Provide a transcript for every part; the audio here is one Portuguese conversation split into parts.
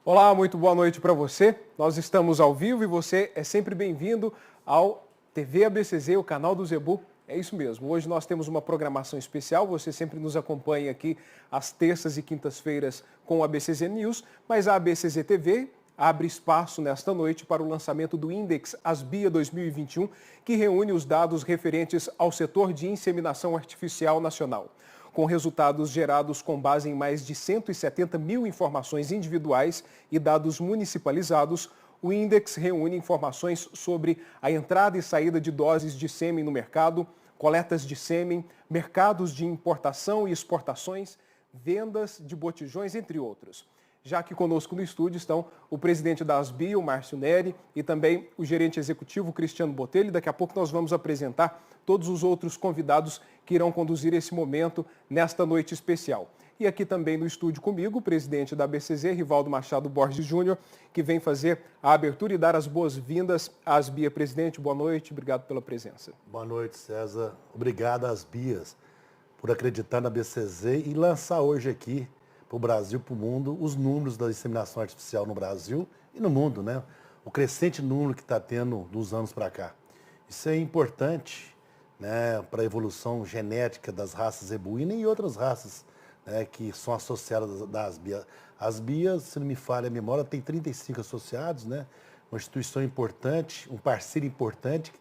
Olá, muito boa noite para você. Nós estamos ao vivo e você é sempre bem-vindo ao TV ABCZ, o canal do Zebu. É isso mesmo. Hoje nós temos uma programação especial. Você sempre nos acompanha aqui às terças e quintas-feiras com o ABCZ News, mas a ABCZ TV abre espaço nesta noite para o lançamento do Index Asbia 2021, que reúne os dados referentes ao setor de inseminação artificial nacional. Com resultados gerados com base em mais de 170 mil informações individuais e dados municipalizados, o Index reúne informações sobre a entrada e saída de doses de sêmen no mercado, coletas de sêmen, mercados de importação e exportações, vendas de botijões, entre outros. Já aqui conosco no estúdio estão o presidente da Asbia, o Márcio Neri, e também o gerente executivo, Cristiano Botelho. Daqui a pouco nós vamos apresentar todos os outros convidados que irão conduzir esse momento nesta noite especial. E aqui também no estúdio comigo, o presidente da ABCZ, Rivaldo Machado Borges Júnior, que vem fazer a abertura e dar as boas-vindas à Asbia. Presidente, boa noite, obrigado pela presença. Boa noite, César. Obrigado às Bias por acreditar na ABCZ e lançar hoje aqui para o Brasil, para o mundo, os números da inseminação artificial no Brasil e no mundo, né? O crescente número que está tendo dos anos para cá. Isso é importante, né, para a evolução genética das raças zebuína e outras raças, né, que são associadas da Asbia. A Asbia, se não me falha a memória, tem 35 associados, né? Uma instituição importante, um parceiro importante,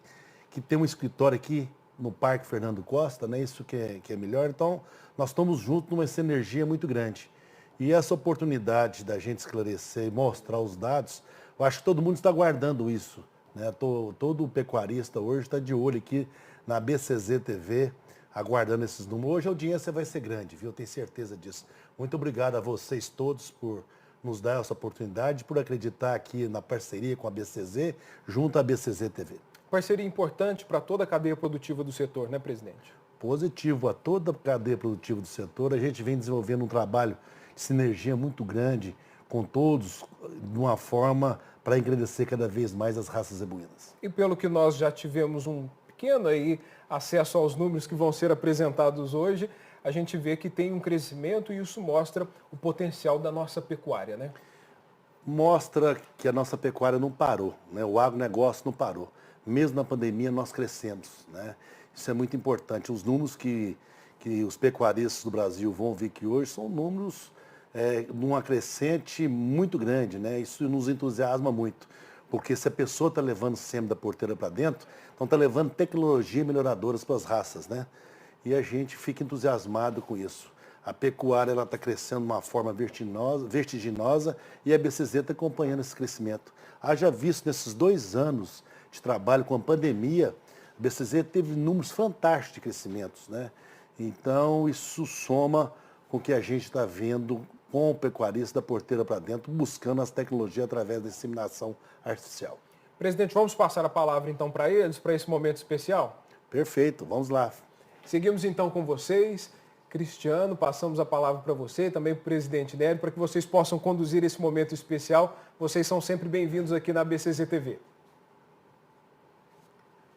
que tem um escritório aqui no Parque Fernando Costa, né? Isso que é melhor. Então, nós estamos juntos numa sinergia muito grande. E essa oportunidade da gente esclarecer e mostrar os dados, eu acho que todo mundo está aguardando isso, né? Todo pecuarista hoje está de olho aqui na ABCZ TV, aguardando esses números. Hoje a audiência vai ser grande, viu? Eu tenho certeza disso. Muito obrigado a vocês todos por nos dar essa oportunidade, por acreditar aqui na parceria com a ABCZ, junto à ABCZ TV. Parceria importante para toda a cadeia produtiva do setor, né, presidente? Positivo a toda a cadeia produtiva do setor. A gente vem desenvolvendo um trabalho de sinergia muito grande com todos, de uma forma para engrandecer cada vez mais as raças zebuínas. E pelo que nós já tivemos um pequeno aí acesso aos números que vão ser apresentados hoje, a gente vê que tem um crescimento e isso mostra o potencial da nossa pecuária, né? Mostra que a nossa pecuária não parou, né? O agronegócio não parou. Mesmo na pandemia nós crescemos, né? Isso é muito importante. Os números que os pecuaristas do Brasil vão ver que hoje são números numa crescente muito grande, né? Isso nos entusiasma muito, porque se a pessoa está levando sêmen da porteira para dentro, então está levando tecnologia melhoradoras para as raças, né? E a gente fica entusiasmado com isso. A pecuária está crescendo de uma forma vertiginosa e a ABCZ está acompanhando esse crescimento. Haja visto nesses 2 anos de trabalho com a pandemia, a ABCZ teve números fantásticos de crescimentos, né? Então, isso soma com o que a gente está vendo com o pecuarista da porteira para dentro, buscando as tecnologias através da inseminação artificial. Presidente, vamos passar a palavra então para eles, para esse momento especial? Perfeito, vamos lá. Seguimos então com vocês. Cristiano, passamos a palavra para você, também para o presidente Neri, para que vocês possam conduzir esse momento especial. Vocês são sempre bem-vindos aqui na ABCZ TV.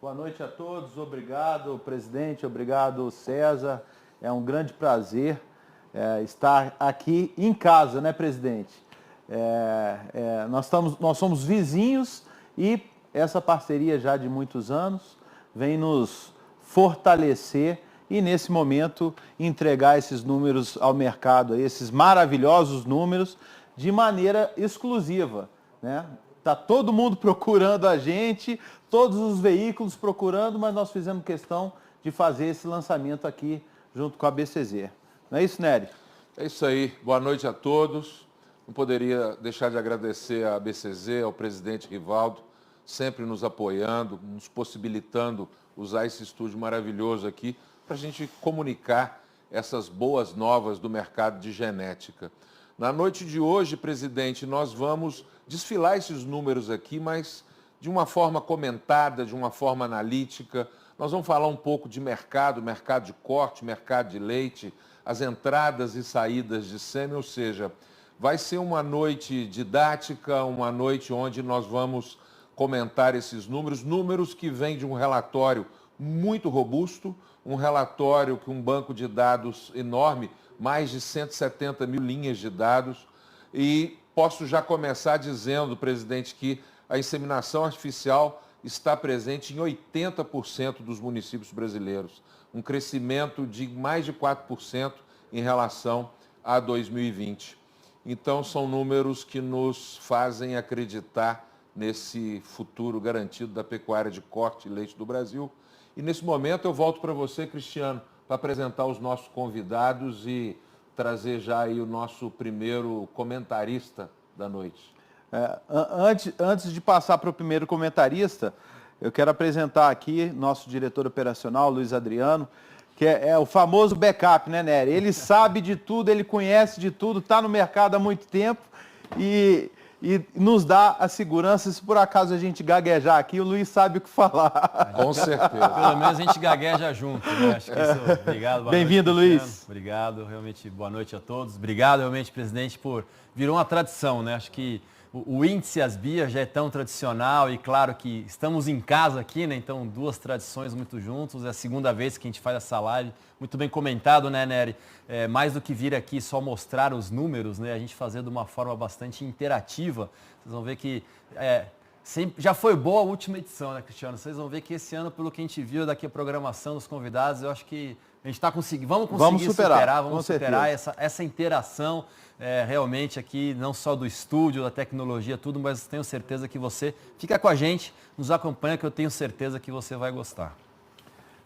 Boa noite a todos, obrigado presidente, obrigado César. É um grande prazer estar aqui em casa, né, presidente? Nós somos vizinhos e essa parceria já de muitos anos vem nos fortalecer e nesse momento entregar esses números ao mercado, esses maravilhosos números de maneira exclusiva, né? Está todo mundo procurando a gente, todos os veículos procurando, mas nós fizemos questão de fazer esse lançamento aqui junto com a ABCZ. Não é isso, Nery? É isso aí. Boa noite a todos. Não poderia deixar de agradecer à ABCZ, ao presidente Rivaldo, sempre nos apoiando, nos possibilitando usar esse estúdio maravilhoso aqui para a gente comunicar essas boas novas do mercado de genética. Na noite de hoje, presidente, nós vamos desfilar esses números aqui, mas de uma forma comentada, de uma forma analítica. Nós vamos falar um pouco de mercado de corte, mercado de leite, as entradas e saídas de sêmen, ou seja, vai ser uma noite didática, uma noite onde nós vamos comentar esses números que vêm de um relatório muito robusto, um relatório que um banco de dados enorme, mais de 170 mil linhas de dados, e posso já começar dizendo, presidente, que a inseminação artificial está presente em 80% dos municípios brasileiros, um crescimento de mais de 4% em relação a 2020. Então, são números que nos fazem acreditar nesse futuro garantido da pecuária de corte e leite do Brasil. E nesse momento eu volto para você, Cristiano, para apresentar os nossos convidados e trazer já aí o nosso primeiro comentarista da noite. Antes de passar para o primeiro comentarista, eu quero apresentar aqui nosso diretor operacional, Luiz Adriano, que é o famoso backup, né, Nery? Ele sabe de tudo, ele conhece de tudo, está no mercado há muito tempo e nos dá a segurança. Se por acaso a gente gaguejar aqui, o Luiz sabe o que falar. Com certeza. Pelo menos a gente gagueja junto, né? Acho que isso... Obrigado. Bem-vindo, Luiz. Obrigado, realmente, boa noite a todos. Obrigado, realmente, presidente, virou uma tradição, né? Acho que o índice Asbia já é tão tradicional e claro que estamos em casa aqui, né? Então, duas tradições muito juntos. É a segunda vez que a gente faz essa live. Muito bem comentado, né, Nery? Mais do que vir aqui só mostrar os números, né? A gente fazer de uma forma bastante interativa. Vocês vão ver que já foi boa a última edição, né, Cristiano? Vocês vão ver que esse ano, pelo que a gente viu daqui a programação dos convidados, eu acho que a gente está conseguindo. Vamos conseguir superar essa interação. Realmente aqui, não só do estúdio, da tecnologia, tudo, mas tenho certeza que você fica com a gente, nos acompanha, que eu tenho certeza que você vai gostar.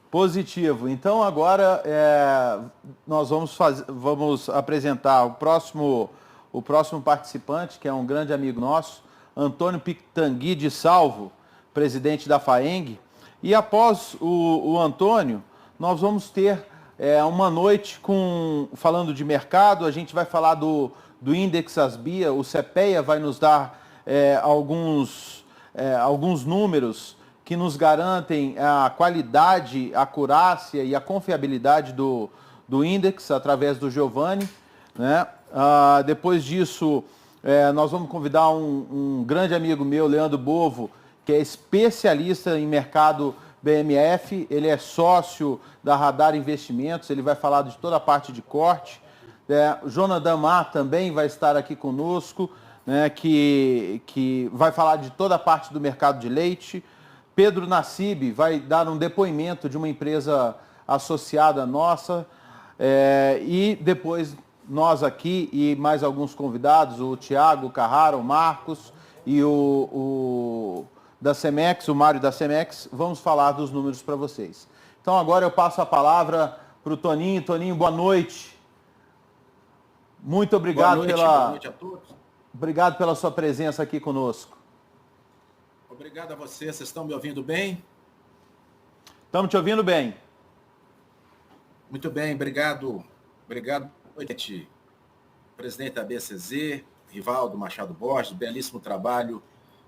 Positivo. Então agora nós vamos apresentar o próximo participante, que é um grande amigo nosso, Antônio Pitangui de Salvo, presidente da FAENG. E após o Antônio, nós vamos ter uma noite falando de mercado. A gente vai falar do Index Asbia, o CPEA vai nos dar alguns números que nos garantem a qualidade, a acurácia e a confiabilidade do Index através do Giovanni, né? Depois disso, nós vamos convidar um grande amigo meu, Leandro Bovo, que é especialista em mercado BMF, ele é sócio da Radar Investimentos, ele vai falar de toda a parte de corte. O Jonas Damar também vai estar aqui conosco, né, que vai falar de toda a parte do mercado de leite. Pedro Nassib vai dar um depoimento de uma empresa associada nossa. E depois nós aqui e mais alguns convidados, o Tiago Carrara, o Marcos e o da Cemex, o Mário da Cemex, vamos falar dos números para vocês. Então agora eu passo a palavra para o Toninho. Toninho, boa noite. Muito obrigado boa noite a todos. Obrigado pela sua presença aqui conosco. Obrigado a vocês. Vocês estão me ouvindo bem? Estamos te ouvindo bem. Muito bem, obrigado. Obrigado, presidente da BCZ, Rivaldo Machado Borges, belíssimo trabalho,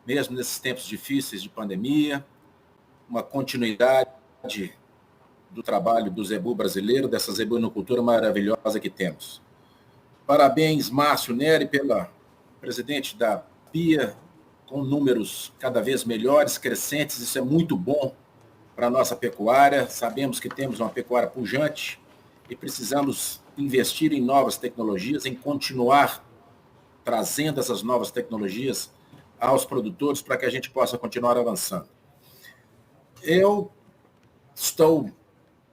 mesmo nesses tempos difíceis de pandemia, uma continuidade do trabalho do zebu brasileiro, dessa zebuinocultura maravilhosa que temos. Parabéns, Márcio Nery, pela presidente da PIA, com números cada vez melhores, crescentes. Isso é muito bom para a nossa pecuária. Sabemos que temos uma pecuária pujante e precisamos investir em novas tecnologias, em continuar trazendo essas novas tecnologias aos produtores para que a gente possa continuar avançando. Eu estou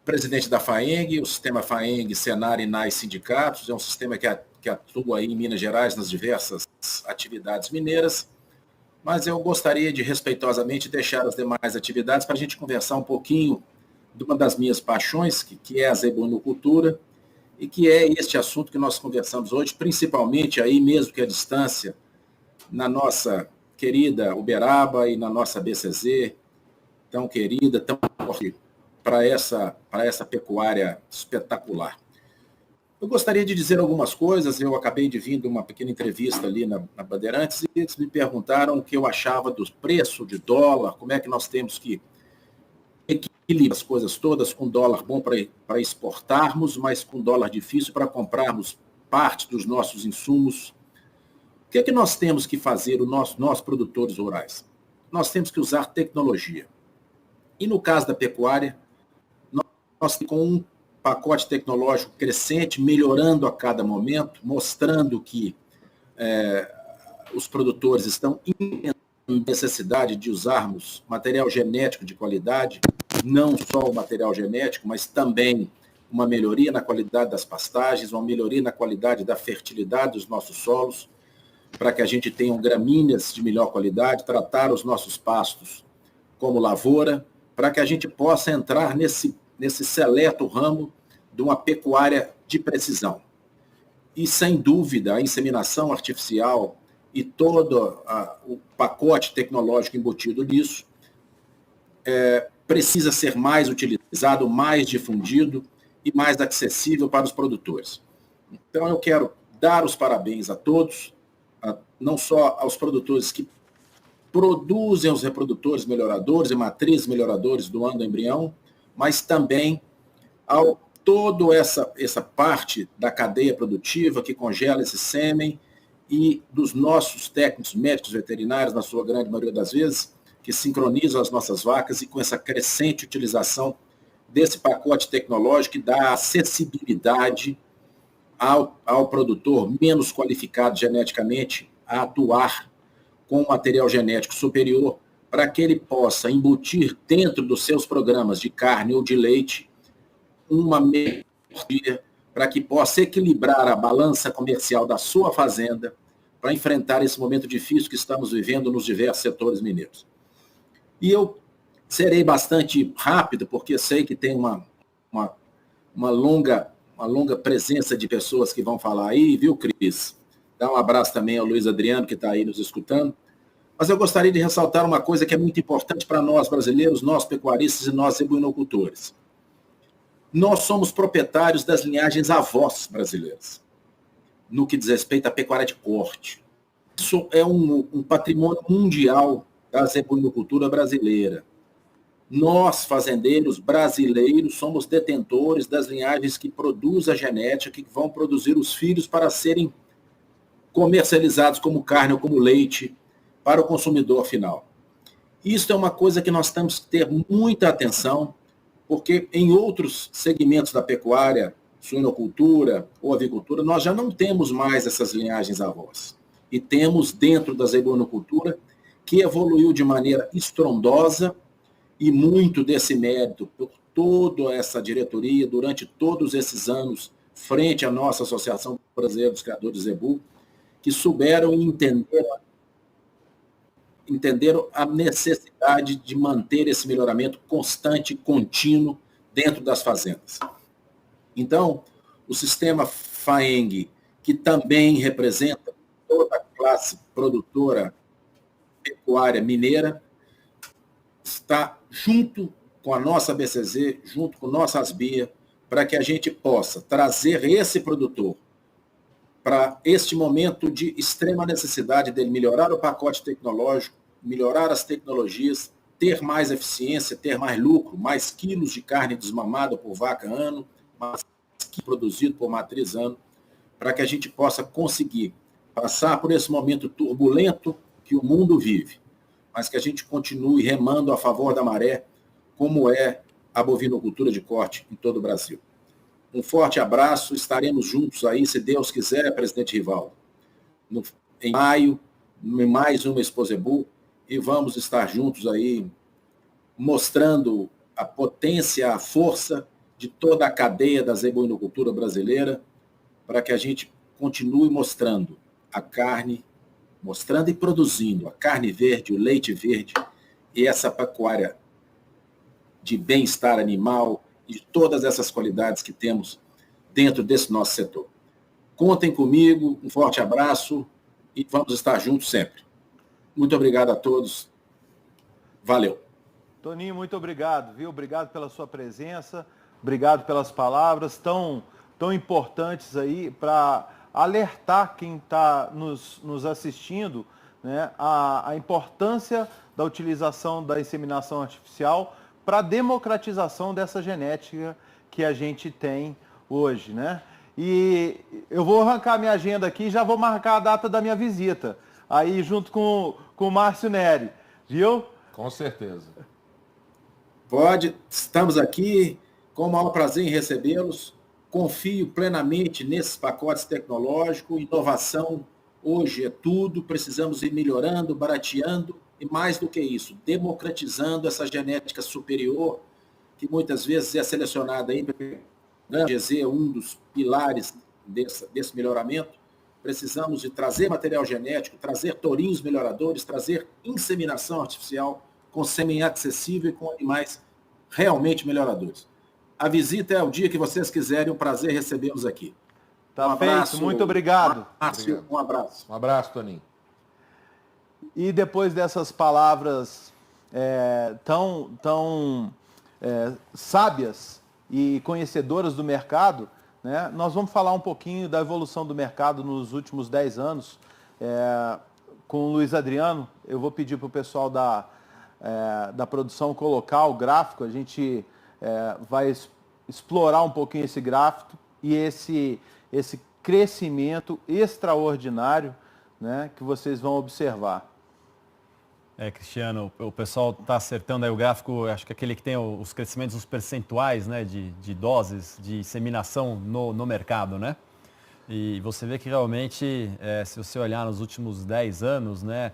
presidente da FAENG, o sistema FAENG, Senar, INAI, sindicatos, é um sistema que atua aí em Minas Gerais nas diversas atividades mineiras, mas eu gostaria de respeitosamente deixar as demais atividades para a gente conversar um pouquinho de uma das minhas paixões, que é a zebuinocultura, e que é este assunto que nós conversamos hoje, principalmente aí mesmo que a distância, na nossa querida Uberaba e na nossa BCZ, tão querida, tão forte para essa pecuária espetacular. Eu gostaria de dizer algumas coisas. Eu acabei de vir de uma pequena entrevista ali na Bandeirantes e eles me perguntaram o que eu achava do preço de dólar, como é que nós temos que equilibrar as coisas todas com dólar bom para exportarmos, mas com dólar difícil para comprarmos parte dos nossos insumos. O que é que nós temos que fazer, nós produtores rurais? Nós temos que usar tecnologia. E no caso da pecuária, nós temos com um pacote tecnológico crescente, melhorando a cada momento, mostrando que os produtores estão entendendo a necessidade de usarmos material genético de qualidade, não só o material genético, mas também uma melhoria na qualidade das pastagens, uma melhoria na qualidade da fertilidade dos nossos solos, para que a gente tenha gramíneas de melhor qualidade, tratar os nossos pastos como lavoura, para que a gente possa entrar nesse seleto ramo de uma pecuária de precisão. E, sem dúvida, a inseminação artificial e todo o pacote tecnológico embutido nisso precisa ser mais utilizado, mais difundido e mais acessível para os produtores. Então, eu quero dar os parabéns a todos, não só aos produtores que produzem os reprodutores melhoradores e matrizes melhoradores do ano do embrião, mas também ao toda essa parte da cadeia produtiva que congela esse sêmen e dos nossos técnicos médicos veterinários, na sua grande maioria das vezes, que sincronizam as nossas vacas e com essa crescente utilização desse pacote tecnológico que dá acessibilidade ao produtor menos qualificado geneticamente a atuar com material genético superior para que ele possa embutir dentro dos seus programas de carne ou de leite uma melhoria para que possa equilibrar a balança comercial da sua fazenda para enfrentar esse momento difícil que estamos vivendo nos diversos setores mineiros. E eu serei bastante rápido, porque sei que tem uma longa presença de pessoas que vão falar aí, viu, Cris? Dá um abraço também ao Luiz Adriano, que está aí nos escutando. Mas eu gostaria de ressaltar uma coisa que é muito importante para nós brasileiros, nós pecuaristas e nós zebuinocultores. Nós somos proprietários das linhagens avós brasileiras, no que diz respeito à pecuária de corte. Isso é um patrimônio mundial da zebuinocultura brasileira. Nós, fazendeiros brasileiros, somos detentores das linhagens que produzem a genética, que vão produzir os filhos para serem comercializados como carne ou como leite para o consumidor final. Isso é uma coisa que nós temos que ter muita atenção, porque em outros segmentos da pecuária, suinocultura ou avicultura, nós já não temos mais essas linhagens avós. E temos dentro da zebuinocultura, que evoluiu de maneira estrondosa, e muito desse mérito por toda essa diretoria, durante todos esses anos, frente à nossa Associação Brasileira dos Criadores de Zebu, que souberam e entenderam a necessidade de manter esse melhoramento constante e contínuo dentro das fazendas. Então, o sistema FAENG, que também representa toda a classe produtora pecuária mineira, está junto com a nossa BCZ, junto com nossa ASBIA, para que a gente possa trazer esse produtor para este momento de extrema necessidade dele melhorar o pacote tecnológico, melhorar as tecnologias, ter mais eficiência, ter mais lucro, mais quilos de carne desmamada por vaca ano, mais quilos produzido por matriz ano, para que a gente possa conseguir passar por esse momento turbulento que o mundo vive, mas que a gente continue remando a favor da maré, como é a bovinocultura de corte em todo o Brasil. Um forte abraço, estaremos juntos aí, se Deus quiser, presidente Rivaldo, em maio, em mais uma Expo Zebu, e vamos estar juntos aí, mostrando a potência, a força de toda a cadeia da zebuinocultura brasileira, para que a gente continue mostrando a carne, mostrando e produzindo a carne verde, o leite verde, e essa pecuária de bem-estar animal, e de todas essas qualidades que temos dentro desse nosso setor. Contem comigo, um forte abraço e vamos estar juntos sempre. Muito obrigado a todos. Valeu. Toninho, muito obrigado, viu? Obrigado pela sua presença, obrigado pelas palavras tão importantes aí para alertar quem está nos assistindo, né, a importância da utilização da inseminação artificial para a democratização dessa genética que a gente tem hoje, né? E eu vou arrancar minha agenda aqui e já vou marcar a data da minha visita, aí junto com o Márcio Neri, viu? Com certeza. Pode, estamos aqui, com o maior prazer em recebê-los. Confio plenamente nesses pacotes tecnológicos, inovação Hoje é tudo, precisamos ir melhorando, barateando e, mais do que isso, democratizando essa genética superior, que muitas vezes é selecionada aí pelo GZ, um dos pilares desse melhoramento. Precisamos de trazer material genético, trazer tourinhos melhoradores, trazer inseminação artificial com sêmen acessível e com animais realmente melhoradores. A visita é o dia que vocês quiserem, um prazer recebê-los aqui. Tá feito, muito obrigado. Márcio, um abraço. Um abraço, Toninho. E depois dessas palavras tão sábias e conhecedoras do mercado, né, nós vamos falar um pouquinho da evolução do mercado nos últimos 10 anos. Com o Luiz Adriano, eu vou pedir para o pessoal da produção colocar o gráfico, a gente vai explorar um pouquinho esse gráfico e esse crescimento extraordinário, né, que vocês vão observar. Cristiano, o pessoal está acertando aí o gráfico, acho que aquele que tem os crescimentos, os percentuais, né, de doses de inseminação no mercado, né? E você vê que realmente, se você olhar nos últimos 10 anos, né,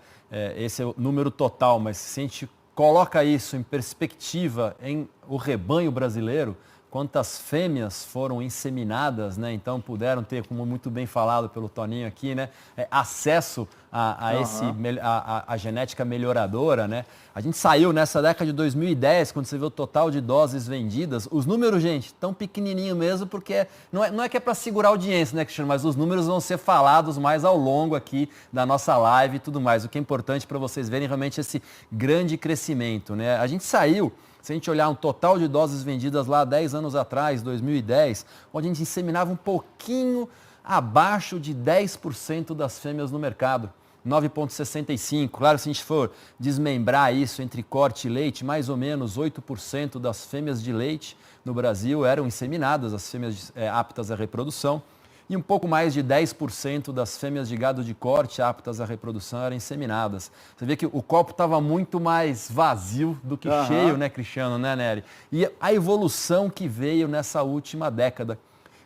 esse é o número total, mas se a gente coloca isso em perspectiva em o rebanho brasileiro, quantas fêmeas foram inseminadas, né? Então puderam ter, como muito bem falado pelo Toninho aqui, né, acesso a genética melhoradora, né? A gente saiu nessa década de 2010, quando você vê o total de doses vendidas, os números, gente, tão pequenininho mesmo, porque não é que é para segurar a audiência, né, Cristiano, mas os números vão ser falados mais ao longo aqui da nossa live e tudo mais. O que é importante para vocês verem realmente esse grande crescimento, né? A gente saiu, se a gente olhar um total de doses vendidas lá 10 anos atrás, 2010, onde a gente inseminava um pouquinho abaixo de 10% das fêmeas no mercado. 9,65. Claro, se a gente for desmembrar isso entre corte e leite, mais ou menos 8% das fêmeas de leite no Brasil eram inseminadas, as fêmeas aptas à reprodução. E um pouco mais de 10% das fêmeas de gado de corte aptas à reprodução eram inseminadas. Você vê que o copo estava muito mais vazio do que cheio, né, Cristiano, né, Nery? E a evolução que veio nessa última década.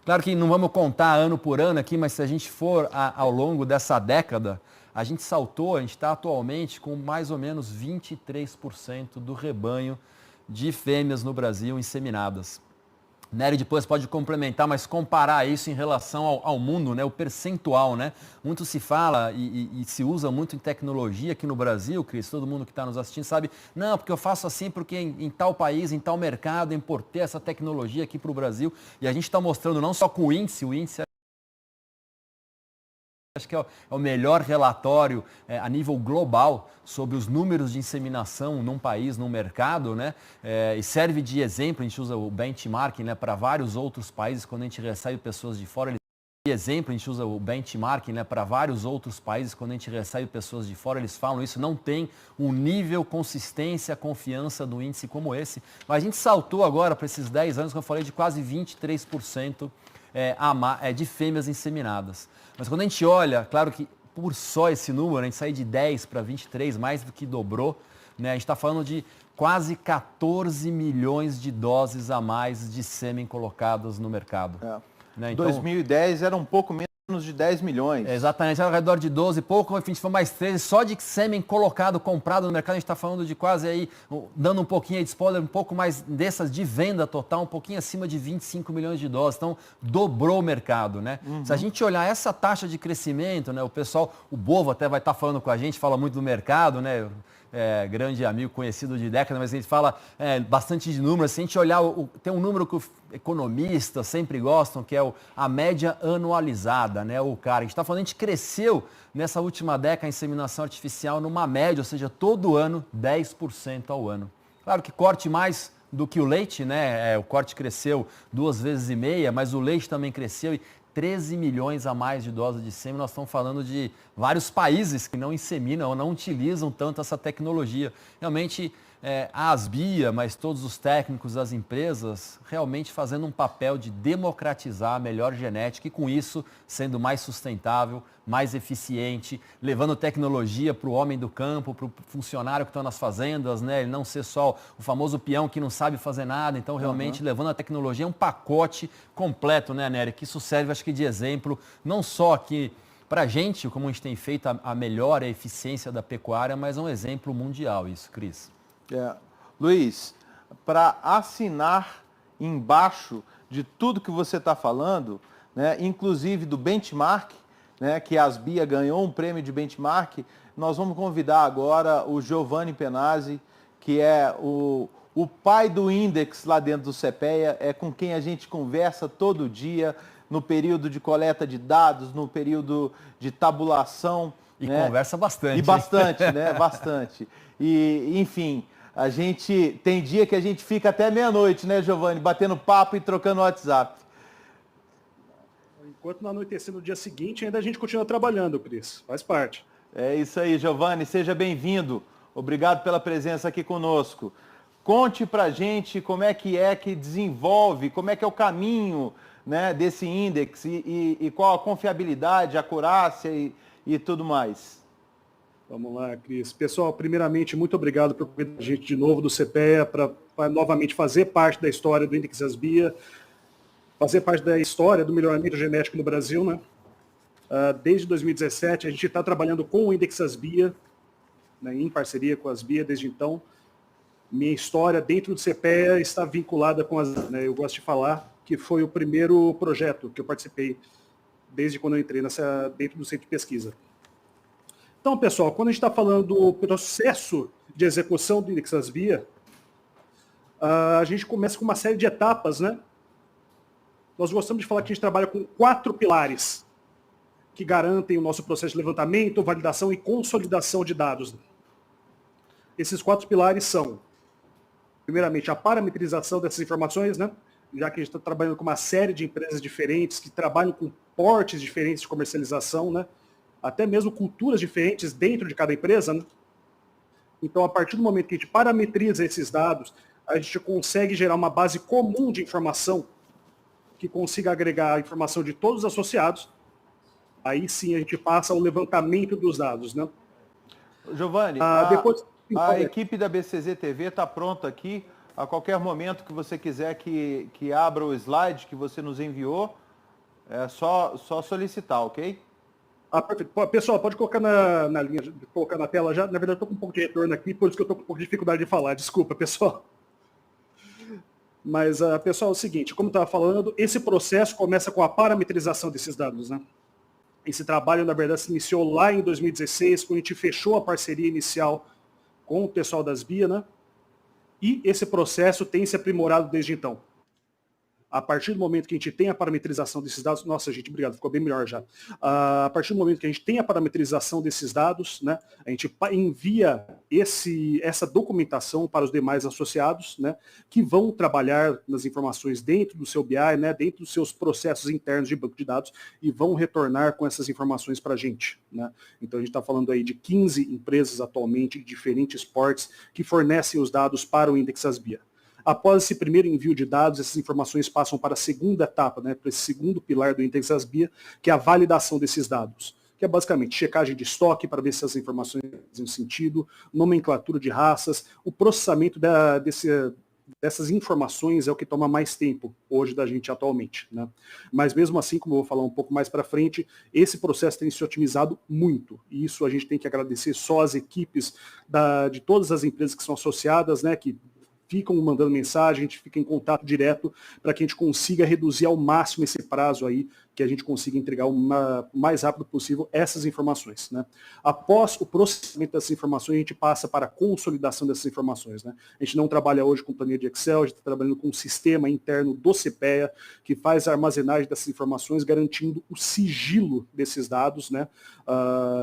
Claro que não vamos contar ano por ano aqui, mas se a gente for ao longo dessa década, a gente está atualmente com mais ou menos 23% do rebanho de fêmeas no Brasil inseminadas. Nery depois pode complementar, mas comparar isso em relação ao mundo, né, o percentual, né? Muito se fala e se usa muito em tecnologia aqui no Brasil, Cris, todo mundo que está nos assistindo sabe, não, porque eu faço assim porque em tal país, em tal mercado, importei essa tecnologia aqui para o Brasil. E a gente está mostrando não só com o índice acho que é o melhor relatório a nível global sobre os números de inseminação num país, num mercado, né? E serve de exemplo, a gente usa o benchmarking, né, para vários outros países, quando a gente recebe pessoas de fora, eles falam isso, não tem um nível, consistência, confiança do índice como esse. Mas a gente saltou agora para esses 10 anos, como eu falei, de quase 23% de fêmeas inseminadas. Mas quando a gente olha, claro que por só esse número, a gente sai de 10 para 23, mais do que dobrou, né? A gente está falando de quase 14 milhões de doses a mais de sêmen colocadas no mercado. Né? Então, 2010 era um pouco menos de 10 milhões. Exatamente, era ao redor de 12 e pouco, enfim, foi mais 13, só de sêmen colocado, comprado no mercado, a gente está falando de quase aí, dando um pouquinho aí de spoiler, um pouco mais dessas de venda total, um pouquinho acima de 25 milhões de doses, então dobrou o mercado, né? Se a gente olhar essa taxa de crescimento, né, o pessoal, o Bovo até vai estar falando com a gente, fala muito do mercado, né? Grande amigo, conhecido de décadas, mas a gente fala bastante de números. Se a gente olhar, tem um número que os economistas sempre gostam, que é a média anualizada, né? A gente está falando, a gente cresceu nessa última década a inseminação artificial numa média, ou seja, todo ano, 10% ao ano. Claro que corte mais do que o leite, né? O corte cresceu 2,5 vezes, mas o leite também cresceu e 13 milhões a mais de doses de sêmen. Nós estamos falando de vários países que não inseminam ou não utilizam tanto essa tecnologia. Realmente, a Asbia, mas todos os técnicos das empresas, realmente fazendo um papel de democratizar a melhor genética e, com isso, sendo mais sustentável, mais eficiente, levando tecnologia para o homem do campo, para o funcionário que está nas fazendas, né? Ele não ser só o famoso peão que não sabe fazer nada. Então, realmente, levando a tecnologia, é um pacote completo, né, Nery? Que isso serve, acho que, de exemplo, não só aqui Para a gente, como a gente tem feito a melhor eficiência da pecuária, mas é um exemplo mundial isso, Cris. Luiz, para assinar embaixo de tudo que você está falando, né, inclusive do benchmark, né, que a Asbia ganhou um prêmio de benchmark, nós vamos convidar agora o Giovanni Penazzi, que é o pai do Index lá dentro do CPEA, é com quem a gente conversa todo dia, no período de coleta de dados, no período de tabulação. E né? Conversa bastante. E bastante, né? Bastante. E, enfim, a gente tem dia que a gente fica até meia-noite, né, Giovanni? Batendo papo e trocando WhatsApp. Enquanto não anoitecer no dia seguinte, ainda a gente continua trabalhando, Cris. Faz parte. É isso aí, Giovanni. Seja bem-vindo. Obrigado pela presença aqui conosco. Conte pra gente como é que desenvolve, como é que é o caminho, né, desse índex e qual a confiabilidade, a acurácia e tudo mais. Vamos lá, Cris. Pessoal, primeiramente, muito obrigado por convidar a gente de novo do CPEA para novamente fazer parte da história do Índex Asbia, fazer parte da história do melhoramento genético no Brasil, né? Desde 2017, a gente está trabalhando com o Índex Asbia, né, em parceria com a Asbia desde então. Minha história dentro do CPEA está vinculada com as, né, eu gosto de falar que foi o primeiro projeto que eu participei desde quando eu entrei dentro do centro de pesquisa. Então, pessoal, quando a gente está falando do processo de execução do Índex Asbia, a gente começa com uma série de etapas, né? Nós gostamos de falar que a gente trabalha com 4 pilares que garantem o nosso processo de levantamento, validação e consolidação de dados. Esses 4 pilares são, primeiramente, a parametrização dessas informações, né? Já que a gente está trabalhando com uma série de empresas diferentes que trabalham com portes diferentes de comercialização, né? Até mesmo culturas diferentes dentro de cada empresa, né? Então, a partir do momento que a gente parametriza esses dados, a gente consegue gerar uma base comum de informação que consiga agregar a informação de todos os associados. Aí sim a gente passa ao levantamento dos dados, né? Giovanni, depois... a equipe da BCZ TV está pronta aqui. A qualquer momento que você quiser que abra o slide que você nos enviou, é só solicitar, ok? Perfeito. Pessoal, pode colocar na linha, colocar na tela já. Na verdade, eu estou com um pouco de retorno aqui, por isso que eu estou com um pouco de dificuldade de falar. Desculpa, pessoal. Mas, pessoal, é o seguinte, como eu estava falando, esse processo começa com a parametrização desses dados, né? Esse trabalho, na verdade, se iniciou lá em 2016, quando a gente fechou a parceria inicial com o pessoal das BIA, né? E esse processo tem se aprimorado desde então. A partir do momento que a gente tem a parametrização desses dados, nossa, gente, obrigado, ficou bem melhor já. A partir do momento que a gente tem a parametrização desses dados, né, a gente envia essa documentação para os demais associados, né, que vão trabalhar nas informações dentro do seu BI, né, dentro dos seus processos internos de banco de dados e vão retornar com essas informações para a gente, né. Então a gente está falando aí de 15 empresas atualmente de diferentes portes que fornecem os dados para o Index Asbia. Após esse primeiro envio de dados, essas informações passam para a segunda etapa, né, para esse segundo pilar do Index Asbia, que é a validação desses dados, que é basicamente checagem de estoque para ver se as informações fazem sentido, nomenclatura de raças, o processamento dessas informações é o que toma mais tempo hoje da gente atualmente, né? Mas mesmo assim, como eu vou falar um pouco mais para frente, esse processo tem se otimizado muito, e isso a gente tem que agradecer só às equipes de todas as empresas que são associadas, né, que ficam mandando mensagem, a gente fica em contato direto para que a gente consiga reduzir ao máximo esse prazo aí, que a gente consiga entregar o mais rápido possível essas informações, né? Após o processamento dessas informações, a gente passa para a consolidação dessas informações, né? A gente não trabalha hoje com planilha de Excel, a gente está trabalhando com um sistema interno do CPEA, que faz a armazenagem dessas informações, garantindo o sigilo desses dados, né?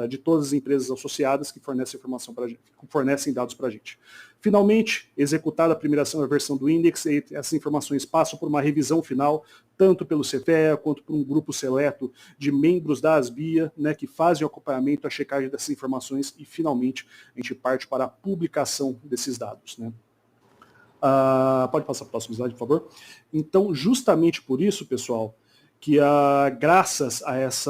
De todas as empresas associadas que fornecem informação para a gente, fornecem dados para a gente. Finalmente, executada a primeira versão do Index, essas informações passam por uma revisão final, tanto pelo CPEA quanto por um grupo seleto de membros da Asbia, né, que fazem o acompanhamento, a checagem dessas informações e, finalmente, a gente parte para a publicação desses dados, né. Pode passar para o próximo slide, por favor. Então, justamente por isso, pessoal, que graças a esse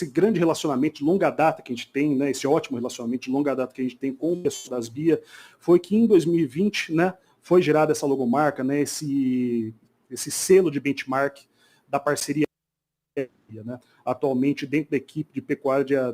grande relacionamento de longa data que a gente tem, né, esse ótimo relacionamento de longa data que a gente tem com o pessoal das BIA, foi que em 2020, né, foi gerada essa logomarca, né, esse selo de benchmark da parceria né? Atualmente, dentro da equipe de pecuária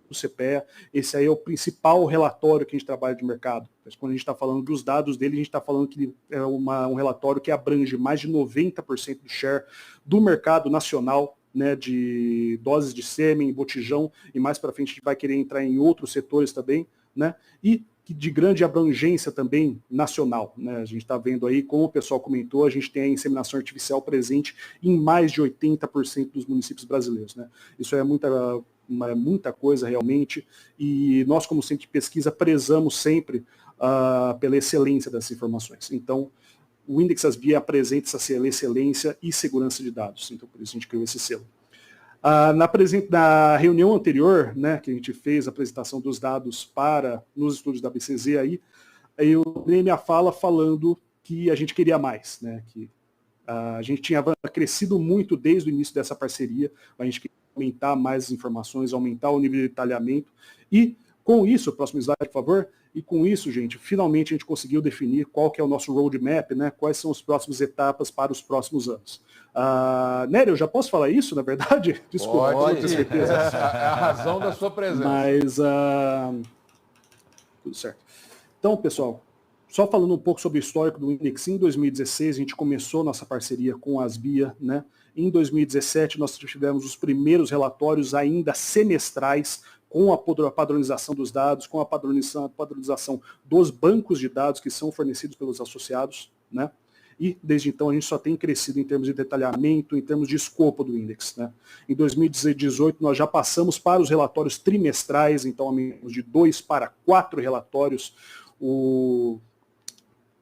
do CPEA, esse aí é o principal relatório que a gente trabalha de mercado. Mas quando a gente está falando dos dados dele, a gente está falando que é um relatório que abrange mais de 90% do share do mercado nacional, né, de doses de sêmen, botijão, e mais para frente a gente vai querer entrar em outros setores também, né, e de grande abrangência também nacional, né? A gente está vendo aí, como o pessoal comentou, a gente tem a inseminação artificial presente em mais de 80% dos municípios brasileiros, né? Isso é muita coisa realmente, e nós, como centro de pesquisa, prezamos sempre pela excelência dessas informações. Então, o Index Asbia apresenta essa excelência e segurança de dados, então por isso a gente criou esse selo. Na reunião anterior, né, que a gente fez a apresentação dos dados nos estudos da BCZ, aí, eu dei minha fala falando que a gente queria mais, né, que a gente tinha crescido muito desde o início dessa parceria, a gente queria aumentar mais as informações, aumentar o nível de detalhamento, e com isso, próximo slide, por favor, e com isso, gente, finalmente a gente conseguiu definir qual que é o nosso roadmap, né, quais são as próximas etapas para os próximos anos. Nery, eu já posso falar isso, na verdade? Desculpa, pode, não tenho certeza. É a razão da sua presença. Mas, tudo certo. Então, pessoal, só falando um pouco sobre o histórico do Index, em 2016 a gente começou nossa parceria com a Asbia, né? Em 2017 nós tivemos os primeiros relatórios ainda semestrais, com a padronização dos dados, com a padronização dos bancos de dados que são fornecidos pelos associados, né? E desde então a gente só tem crescido em termos de detalhamento, em termos de escopo do Index, né? Em 2018 nós já passamos para os relatórios trimestrais, então aumentamos de 2 para 4 relatórios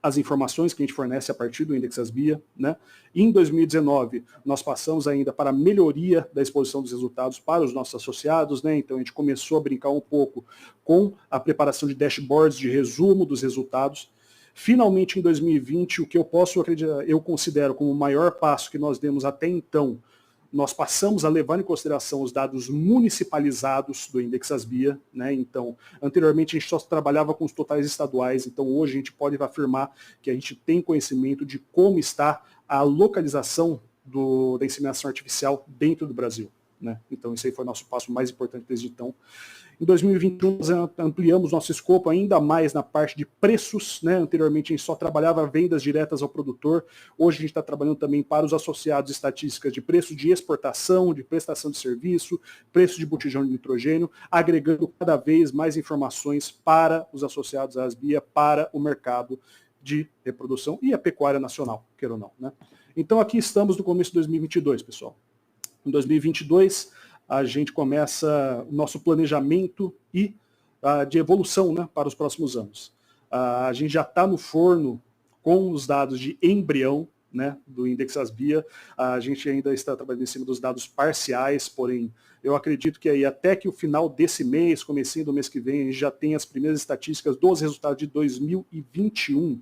as informações que a gente fornece a partir do Index Asbia, né? E em 2019, nós passamos ainda para a melhoria da exposição dos resultados para os nossos associados, né? Então a gente começou a brincar um pouco com a preparação de dashboards de resumo dos resultados. Finalmente, em 2020, o que eu considero como o maior passo que nós demos até então, nós passamos a levar em consideração os dados municipalizados do Index Asbia, né? Então, anteriormente a gente só trabalhava com os totais estaduais, então hoje a gente pode afirmar que a gente tem conhecimento de como está a localização da inseminação artificial dentro do Brasil, né? Então, esse aí foi o nosso passo mais importante desde então. Em 2021, nós ampliamos nosso escopo ainda mais na parte de preços, né? Anteriormente, a gente só trabalhava vendas diretas ao produtor. Hoje, a gente está trabalhando também para os associados estatísticas de preço de exportação, de prestação de serviço, preço de botijão de nitrogênio, agregando cada vez mais informações para os associados à Asbia, para o mercado de reprodução e a pecuária nacional, queira ou não, né? Então, aqui estamos no começo de 2022, pessoal. Em 2022, a gente começa o nosso planejamento e de evolução, né, para os próximos anos. A gente já está no forno com os dados de embrião, né, do Index Asbia. A gente ainda está trabalhando em cima dos dados parciais, porém, eu acredito que aí até que o final desse mês, comecinho do mês que vem, a gente já tem as primeiras estatísticas dos resultados de 2021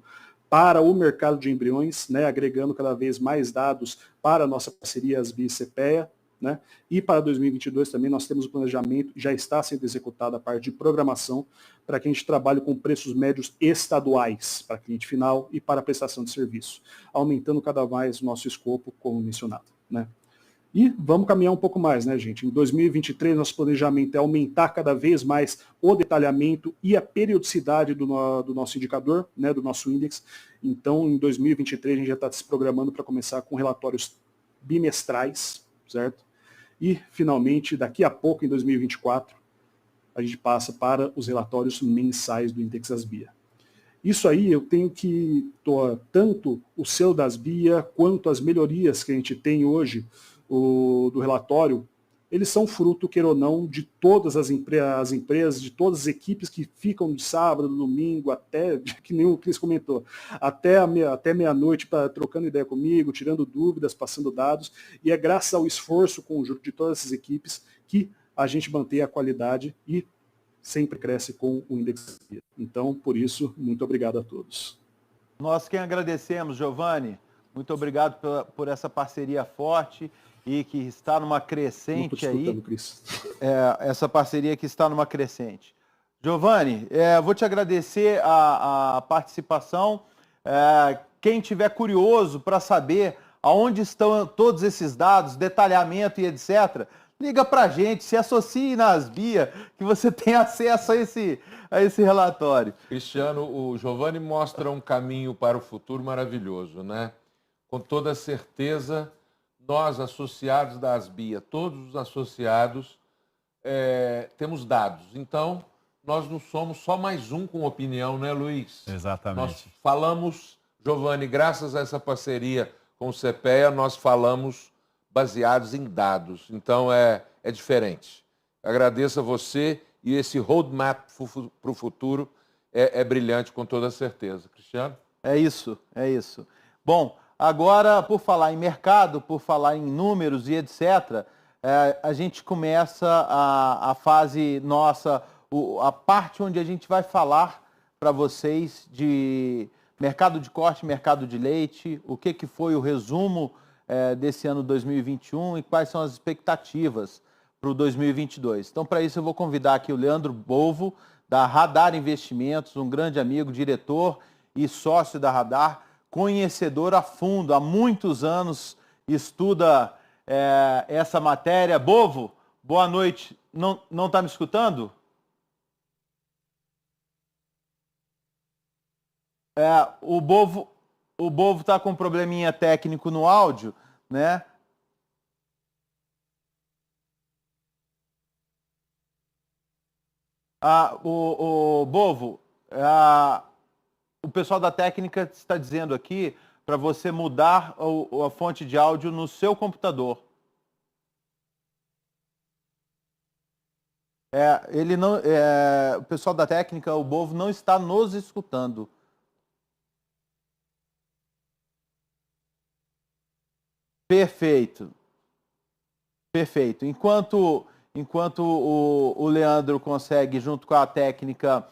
para o mercado de embriões, né, agregando cada vez mais dados para a nossa parceria Asbia e CPEA, né? E para 2022 também nós temos o planejamento, já está sendo executada a parte de programação para que a gente trabalhe com preços médios estaduais para cliente final e para prestação de serviço, aumentando cada vez mais o nosso escopo, como mencionado, né? E vamos caminhar um pouco mais, né, gente? Em 2023, nosso planejamento é aumentar cada vez mais o detalhamento e a periodicidade do nosso indicador, né, do nosso índice. Então, em 2023, a gente já está se programando para começar com relatórios bimestrais, certo? E, finalmente, daqui a pouco, em 2024, a gente passa para os relatórios mensais do Index Asbia. Isso aí eu tenho que, tanto o selo da Asbia, quanto as melhorias que a gente tem hoje do relatório, eles são fruto, queira ou não, de todas as empresas, de todas as equipes que ficam de sábado, domingo, até, que nem o Cris comentou, até meia-noite trocando ideia comigo, tirando dúvidas, passando dados, e é graças ao esforço conjunto de todas essas equipes que a gente mantém a qualidade e sempre cresce com o Index. Então, por isso, muito obrigado a todos. Nós quem agradecemos, Giovanni, muito obrigado por essa parceria forte e que está numa crescente aí. Essa parceria que está numa crescente. Giovanni, vou te agradecer a participação. Quem tiver curioso para saber aonde estão todos esses dados, detalhamento e etc., liga para a gente, se associe na Asbia, que você tem acesso a esse relatório. Cristiano, o Giovanni mostra um caminho para o futuro maravilhoso, né? Com toda certeza, nós, associados da Asbia, todos os associados, temos dados. Então, nós não somos só mais um com opinião, né, Luiz? Exatamente. Nós falamos, Giovanni, graças a essa parceria com o CPEA, nós falamos baseados em dados. Então, é diferente. Agradeço a você e esse roadmap para o futuro é brilhante, com toda certeza. Cristiano? É isso. Bom, agora, por falar em mercado, por falar em números e etc., a gente começa a fase nossa, a parte onde a gente vai falar para vocês de mercado de corte, mercado de leite, o que foi o resumo desse ano 2021 e quais são as expectativas para o 2022. Então, para isso, eu vou convidar aqui o Leandro Bovo, da Radar Investimentos, um grande amigo, diretor e sócio da Radar, conhecedor a fundo, há muitos anos estuda essa matéria. Bovo, boa noite. Não está me escutando? O Bovo está com um probleminha técnico no áudio, né? O Bovo, o pessoal da técnica está dizendo aqui para você mudar a fonte de áudio no seu computador. O pessoal da técnica, o Bovo, não está nos escutando. Perfeito. Enquanto o Leandro consegue, junto com a técnica,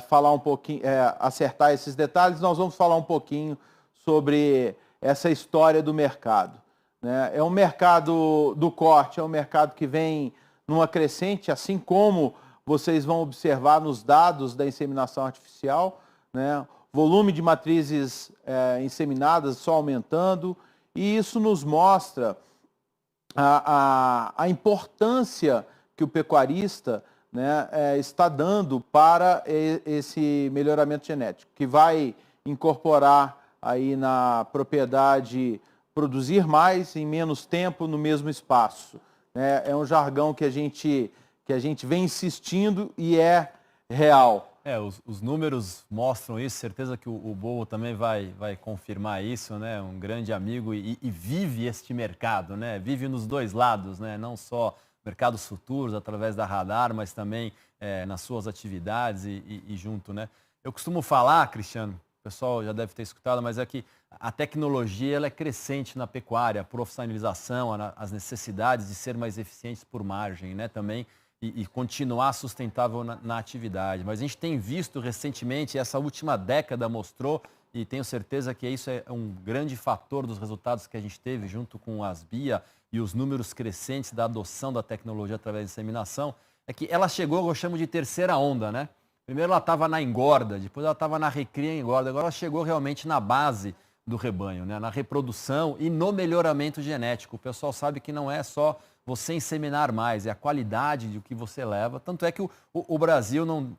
falar um pouquinho, acertar esses detalhes, nós vamos falar um pouquinho sobre essa história do mercado, né? É um mercado do corte, é um mercado que vem numa crescente, assim como vocês vão observar nos dados da inseminação artificial, né? Volume de matrizes inseminadas só aumentando, e isso nos mostra a importância que o pecuarista, né, está dando para esse melhoramento genético, que vai incorporar aí na propriedade produzir mais em menos tempo no mesmo espaço. É um jargão que a gente vem insistindo e é real. Os números mostram isso, certeza que o Bovo também vai confirmar isso, né? Um grande amigo e vive este mercado, né? Vive nos dois lados, né? Não só mercados futuros através da Radar, mas também nas suas atividades e junto, né? Eu costumo falar, Cristiano, o pessoal já deve ter escutado, mas é que a tecnologia ela é crescente na pecuária, a profissionalização, as necessidades de ser mais eficientes por margem, né? Também e continuar sustentável na atividade. Mas a gente tem visto recentemente, essa última década mostrou, e tenho certeza que isso é um grande fator dos resultados que a gente teve junto com a Asbia e os números crescentes da adoção da tecnologia através da inseminação, é que ela chegou, eu chamo de terceira onda, né? Primeiro ela estava na engorda, depois ela estava na recria e engorda, agora ela chegou realmente na base do rebanho, né? Na reprodução e no melhoramento genético. O pessoal sabe que não é só você inseminar mais, é a qualidade do que você leva. Tanto é que o Brasil não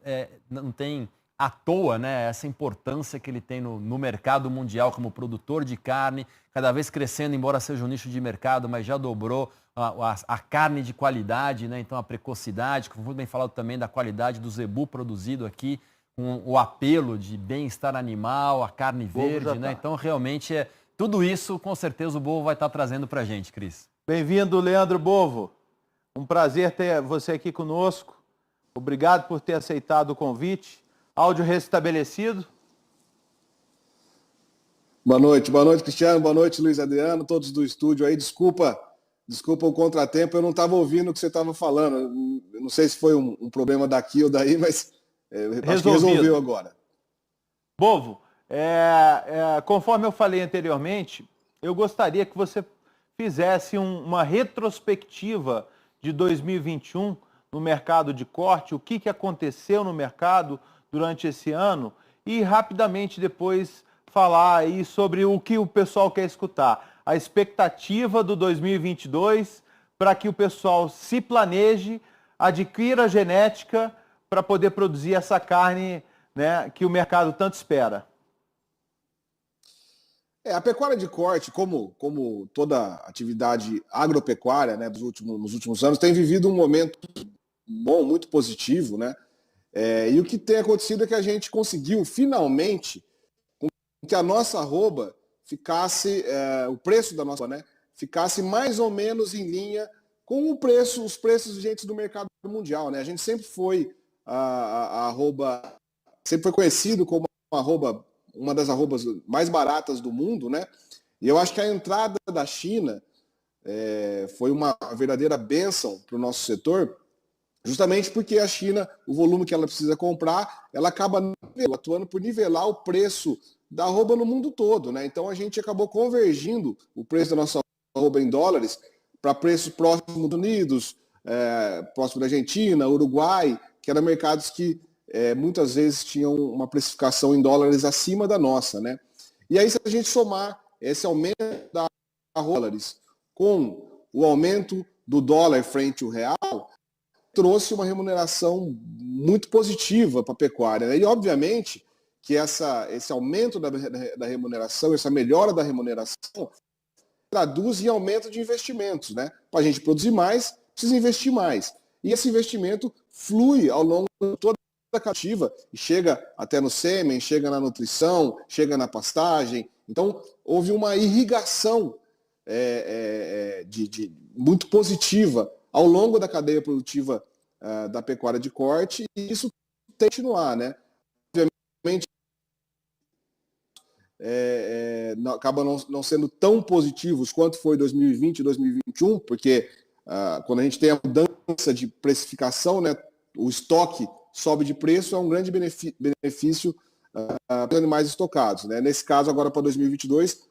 tem à toa, né, essa importância que ele tem no mercado mundial como produtor de carne, cada vez crescendo, embora seja um nicho de mercado, mas já dobrou a carne de qualidade, né? Então a precocidade, como foi bem falado também da qualidade do zebu produzido aqui, com o apelo de bem-estar animal, a carne verde, né? Então realmente tudo isso, com certeza, o Bovo vai estar trazendo para a gente, Cris. Bem-vindo, Leandro Bovo. Um prazer ter você aqui conosco. Obrigado por ter aceitado o convite. Áudio restabelecido. Boa noite, Cristiano. Boa noite, Luiz Adriano, todos do estúdio aí. Desculpa o contratempo, eu não estava ouvindo o que você estava falando. Eu não sei se foi um problema daqui ou daí, mas acho que resolveu agora. Bovo, conforme eu falei anteriormente, eu gostaria que você fizesse uma retrospectiva de 2021 no mercado de corte, o que aconteceu no mercado durante esse ano e rapidamente depois falar aí sobre o que o pessoal quer escutar. a expectativa do 2022 para que o pessoal se planeje, adquira genética para poder produzir essa carne, né, que o mercado tanto espera? A pecuária de corte, como toda atividade agropecuária, né, nos últimos anos, tem vivido um momento bom, muito positivo, né? E o que tem acontecido é que a gente conseguiu finalmente que a nossa arroba ficasse, o preço da nossa, né, ficasse mais ou menos em linha com os preços vigentes do mercado mundial, né? A gente sempre foi a arroba, sempre foi conhecido como uma das arrobas mais baratas do mundo, né? E eu acho que a entrada da China foi uma verdadeira bênção para o nosso setor, justamente porque a China, o volume que ela precisa comprar, ela acaba atuando por nivelar o preço da arroba no mundo todo, né? Então a gente acabou convergindo o preço da nossa arroba em dólares para preços próximos dos Unidos, próximo da Argentina, Uruguai, que eram mercados que muitas vezes tinham uma precificação em dólares acima da nossa, né? E aí, se a gente somar esse aumento da dólares com o aumento do dólar frente ao real, trouxe uma remuneração muito positiva para a pecuária, né? E, obviamente, que esse aumento da remuneração, essa melhora da remuneração, traduz em aumento de investimentos, né? Para a gente produzir mais, precisa investir mais. E esse investimento flui ao longo de toda a cativa e chega até no sêmen, chega na nutrição, chega na pastagem. Então, houve uma irrigação muito positiva ao longo da cadeia produtiva da pecuária de corte, e isso tem que continuar, né? Obviamente, acaba não sendo tão positivos quanto foi 2020 e 2021, porque quando a gente tem a mudança de precificação, né, o estoque sobe de preço, é um grande benefício para os animais estocados, né? Nesse caso, agora para 2022,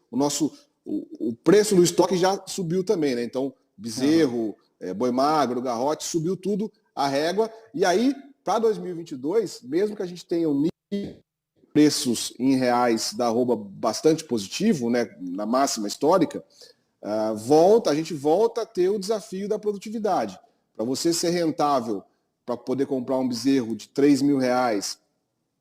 o preço do estoque já subiu também, né? Então, bezerro, boi magro, garrote, subiu tudo a régua. E aí, para 2022, mesmo que a gente tenha um nível de preços em reais da arroba bastante positivo, né, na máxima histórica, a gente volta a ter o desafio da produtividade. Para você ser rentável, para poder comprar um bezerro de R$3.000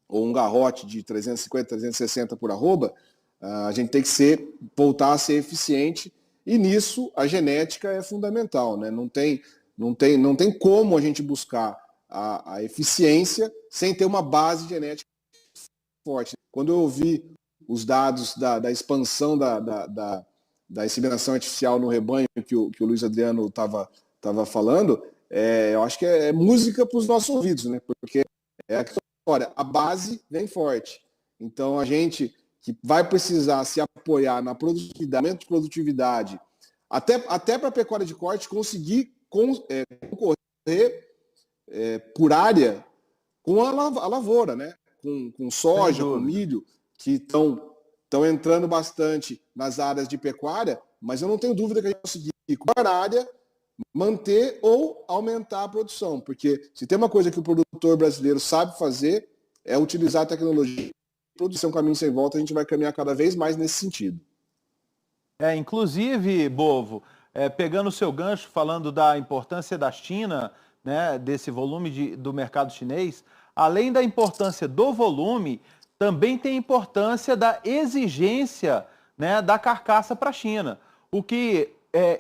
ou um garrote de 350, 360 por arroba, a gente tem que voltar a ser eficiente, e nisso a genética é fundamental, né? Não tem como a gente buscar a eficiência sem ter uma base genética forte. Quando eu ouvi os dados da expansão da inseminação artificial no rebanho que o Luiz Adriano estava falando, eu acho que é música para os nossos ouvidos, né? Porque a base vem forte. Então a gente que vai precisar se apoiar na produtividade, até para a pecuária de corte conseguir concorrer por área com a lavoura, né? Com soja, com milho, que estão entrando bastante nas áreas de pecuária, mas eu não tenho dúvida que a gente vai conseguir, com a área, manter ou aumentar a produção, porque se tem uma coisa que o produtor brasileiro sabe fazer, é utilizar a tecnologia. Produção caminho sem volta, a gente vai caminhar cada vez mais nesse sentido. Inclusive, Bovo, pegando o seu gancho, falando da importância da China, né, desse volume do mercado chinês, além da importância do volume, também tem importância da exigência, né, da carcaça para a China. O que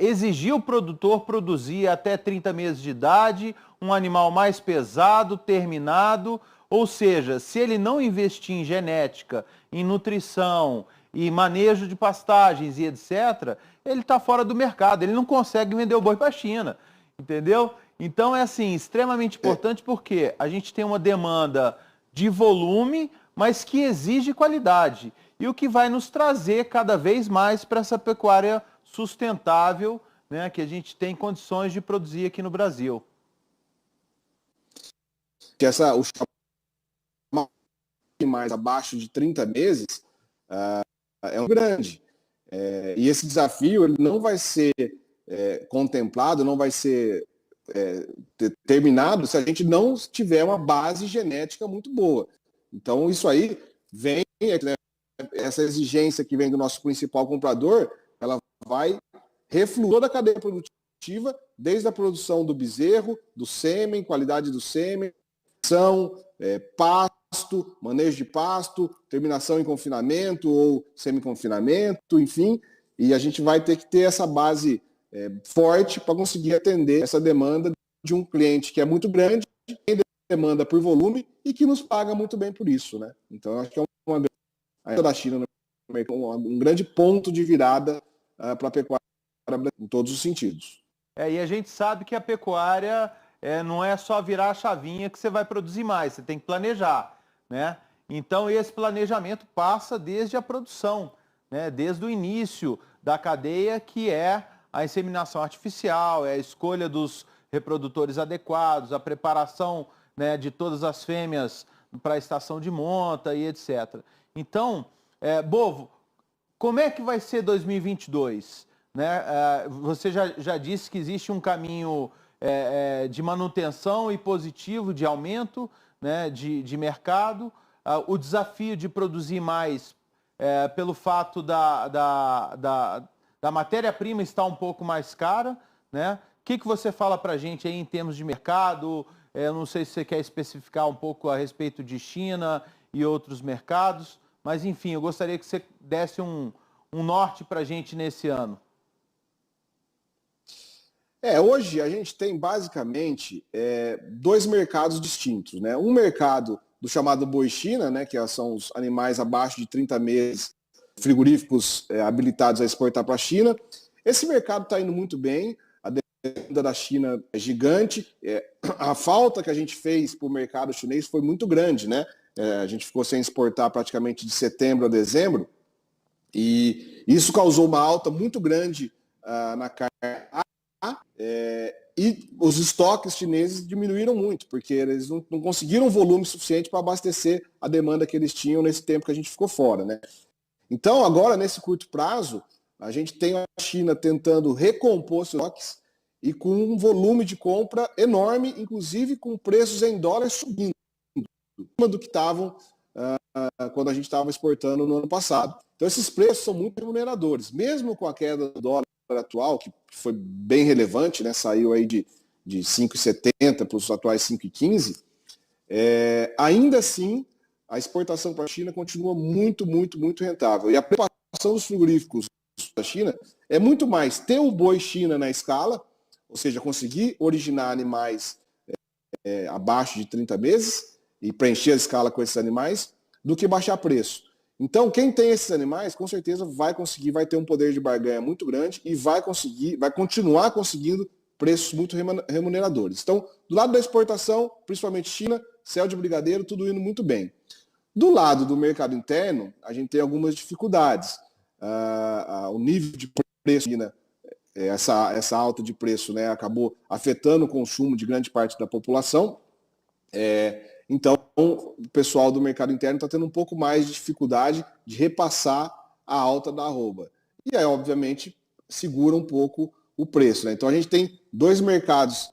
exigia o produtor produzir até 30 meses de idade, um animal mais pesado, terminado, ou seja, se ele não investir em genética, em nutrição e manejo de pastagens e etc., ele está fora do mercado, ele não consegue vender o boi para a China, entendeu? Então é assim, extremamente importante porque a gente tem uma demanda de volume, mas que exige qualidade. E o que vai nos trazer cada vez mais para essa pecuária sustentável, né, que a gente tem condições de produzir aqui no Brasil. Que mais abaixo de 30 meses é um grande. E esse desafio ele não vai ser contemplado, não vai ser terminado se a gente não tiver uma base genética muito boa. Então, isso aí vem, né, essa exigência que vem do nosso principal comprador, ela vai refluir toda a cadeia produtiva, desde a produção do bezerro, do sêmen, qualidade do sêmen, pasto, manejo de pasto, terminação em confinamento ou semi-confinamento, enfim, e a gente vai ter que ter essa base forte para conseguir atender essa demanda de um cliente que é muito grande, que tem demanda por volume e que nos paga muito bem por isso, né? Então, eu acho que é a da China um grande ponto de virada para a pecuária em todos os sentidos. E a gente sabe que a pecuária não é só virar a chavinha que você vai produzir mais, você tem que planejar, né? Então, esse planejamento passa desde a produção, né? Desde o início da cadeia, que é a inseminação artificial, é a escolha dos reprodutores adequados, a preparação, né, de todas as fêmeas para a estação de monta e etc. Então, Bovo, como é que vai ser 2022? Né? Você já disse que existe um caminho de manutenção e positivo, de aumento, né, de mercado, o desafio de produzir mais pelo fato da matéria-prima estar um pouco mais cara, né? O que você fala para a gente aí em termos de mercado? Eu não sei se você quer especificar um pouco a respeito de China e outros mercados, mas enfim, eu gostaria que você desse um norte para a gente nesse ano. Hoje a gente tem basicamente dois mercados distintos, né? Um mercado do chamado boi China, né, que são os animais abaixo de 30 meses, frigoríficos habilitados a exportar para a China. Esse mercado está indo muito bem, a demanda da China é gigante, a falta que a gente fez para o mercado chinês foi muito grande, né? A gente ficou sem exportar praticamente de setembro a dezembro, e isso causou uma alta muito grande na carne. E os estoques chineses diminuíram muito, porque eles não conseguiram volume suficiente para abastecer a demanda que eles tinham nesse tempo que a gente ficou fora, né? Então, agora, nesse curto prazo, a gente tem a China tentando recompor seus estoques e com um volume de compra enorme, inclusive com preços em dólares subindo, do que estavam quando a gente estava exportando no ano passado. Então, esses preços são muito remuneradores, mesmo com a queda do dólar atual, que foi bem relevante, né? Saiu aí de 5,70 para os atuais 5,15, ainda assim a exportação para a China continua muito, muito, muito rentável. E a preocupação dos frigoríficos da China é muito mais ter o boi China na escala, ou seja, conseguir originar animais abaixo de 30 meses e preencher a escala com esses animais, do que baixar preço. Então, quem tem esses animais, com certeza vai conseguir, vai ter um poder de barganha muito grande e vai continuar conseguindo preços muito remuneradores. Então, do lado da exportação, principalmente China, céu de brigadeiro, tudo indo muito bem. Do lado do mercado interno, a gente tem algumas dificuldades. O nível de preço, essa alta de preço, né, acabou afetando o consumo de grande parte da população. Então, o pessoal do mercado interno está tendo um pouco mais de dificuldade de repassar a alta da arroba. E aí, obviamente, segura um pouco o preço, né? Então, a gente tem dois mercados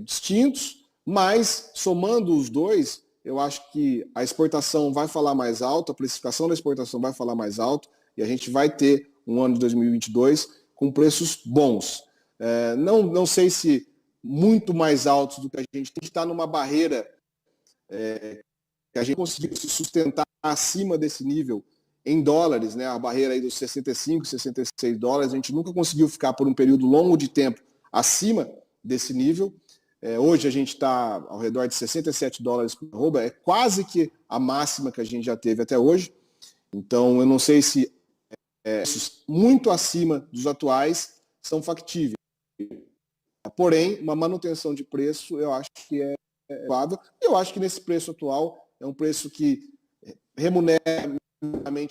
distintos, mas, somando os dois, eu acho que a exportação vai falar mais alto, a precificação da exportação vai falar mais alto, e a gente vai ter um ano de 2022 com preços bons. Não sei se muito mais altos do que a gente tem que estar numa barreira que a gente conseguiu se sustentar acima desse nível em dólares, né? A barreira aí dos 65, 66 dólares, a gente nunca conseguiu ficar por um período longo de tempo acima desse nível. Hoje a gente está ao redor de 67 dólares por arroba, é quase que a máxima que a gente já teve até hoje. Então, eu não sei se muito acima dos atuais são factíveis. Porém, uma manutenção de preço eu acho que é adequado. Eu acho que nesse preço atual é um preço que remunera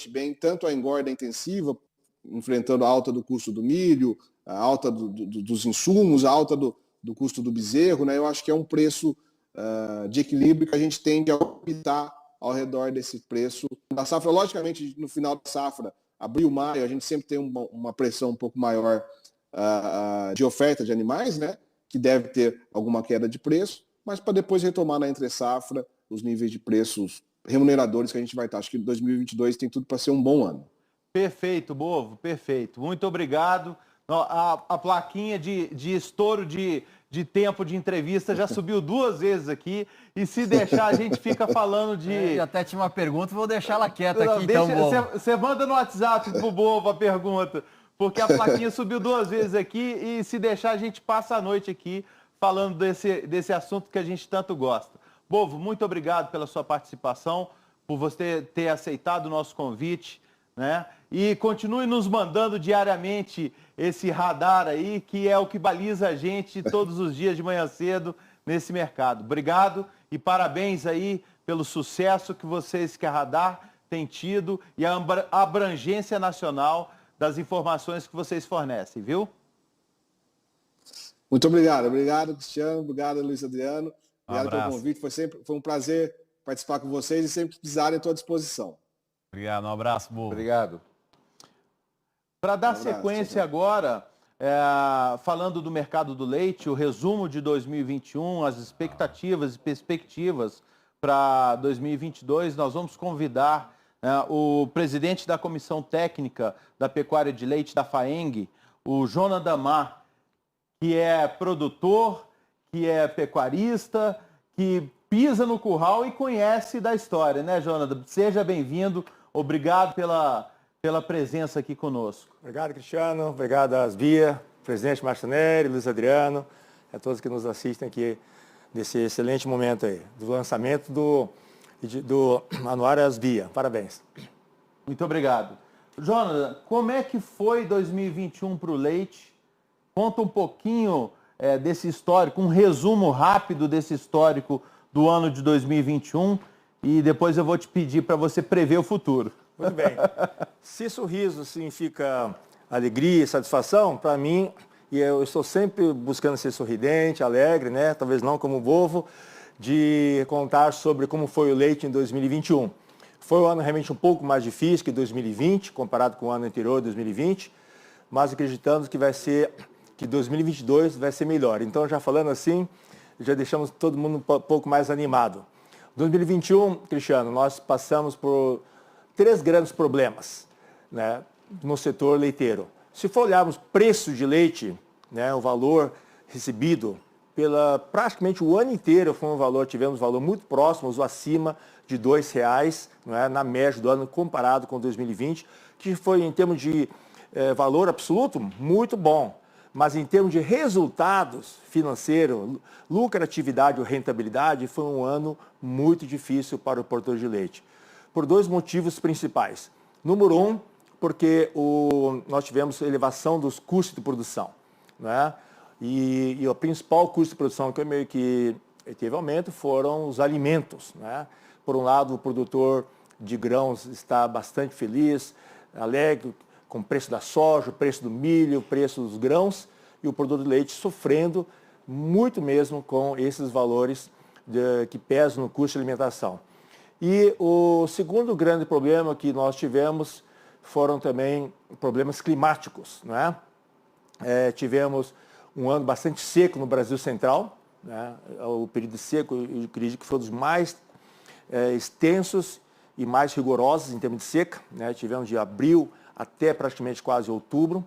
bem tanto a engorda intensiva, enfrentando a alta do custo do milho, a alta dos insumos, a alta do custo do bezerro, né? Eu acho que é um preço de equilíbrio que a gente tende a optar ao redor desse preço. Na safra, logicamente, no final da safra, abril, maio, a gente sempre tem uma pressão um pouco maior de oferta de animais, né? Que deve ter alguma queda de preço, mas para depois retomar na entre-safra os níveis de preços remuneradores que a gente vai estar. Acho que 2022 tem tudo para ser um bom ano. Perfeito, Bovo, perfeito. Muito obrigado. A plaquinha de estouro de tempo de entrevista já subiu 2 vezes aqui. E se deixar, a gente fica falando de... Eu até tinha uma pergunta, vou deixar ela quieta aqui, então, Bovo. Você manda no WhatsApp pro Bovo a pergunta, porque a plaquinha subiu 2 vezes aqui e se deixar, a gente passa a noite aqui falando desse assunto que a gente tanto gosta. Bovo, muito obrigado pela sua participação, por você ter aceitado o nosso convite, né? E continue nos mandando diariamente esse radar aí, que é o que baliza a gente todos os dias de manhã cedo nesse mercado. Obrigado e parabéns aí pelo sucesso que vocês, que a Radar, tem tido e a abrangência nacional das informações que vocês fornecem, viu? Muito obrigado. Obrigado, Cristiano. Obrigado, Luiz Adriano. Obrigado pelo convite. Foi um prazer participar com vocês e sempre que precisarem, estou à disposição. Obrigado, um abraço, Bovo. Obrigado. Para dar sequência agora, falando do mercado do leite, o resumo de 2021, as expectativas e perspectivas para 2022, nós vamos convidar o presidente da Comissão Técnica da Pecuária de Leite da FAENG, o Jonas Damar, que é produtor, que é pecuarista, que pisa no curral e conhece da história, né, Jonas? Seja bem-vindo, obrigado pela presença aqui conosco. Obrigado, Cristiano. Obrigado às Bia, presidente Martinelli, Luiz Adriano, a todos que nos assistem aqui nesse excelente momento aí, do lançamento do Anuário Asbia. Parabéns. Muito obrigado. Jonas, como é que foi 2021 para o leite? Conta um pouquinho desse histórico, um resumo rápido desse histórico do ano de 2021 e depois eu vou te pedir para você prever o futuro. Muito bem. Se sorriso significa alegria e satisfação, para mim, e eu estou sempre buscando ser sorridente, alegre, né? Talvez não como o Bovo, de contar sobre como foi o leite em 2021. Foi um ano realmente um pouco mais difícil que 2020, comparado com o ano anterior, 2020, mas acreditamos que 2022 vai ser melhor. Então, já falando assim, já deixamos todo mundo um pouco mais animado. 2021, Cristiano, nós passamos por 3 grandes problemas, né, no setor leiteiro. Se for olharmos preço de leite, né, o valor recebido praticamente o ano inteiro tivemos um valor muito próximo, ou acima de R$2, né, na média do ano comparado com 2020, que foi em termos de valor absoluto muito bom, mas em termos de resultados financeiros, lucratividade ou rentabilidade, foi um ano muito difícil para o produtor de leite. Por 2 motivos principais. Número 1, porque nós tivemos elevação dos custos de produção, né? E o principal custo de produção que teve aumento foram os alimentos, né? Por um lado, o produtor de grãos está bastante feliz, alegre com o preço da soja, o preço do milho, o preço dos grãos, e o produtor de leite sofrendo muito mesmo com esses valores que pesam no custo de alimentação. E o segundo grande problema que nós tivemos foram também problemas climáticos, né? Tivemos um ano bastante seco no Brasil Central, né? O período seco, eu acredito que foi um dos mais extensos e mais rigorosos em termos de seca, né? Tivemos de abril até praticamente quase outubro.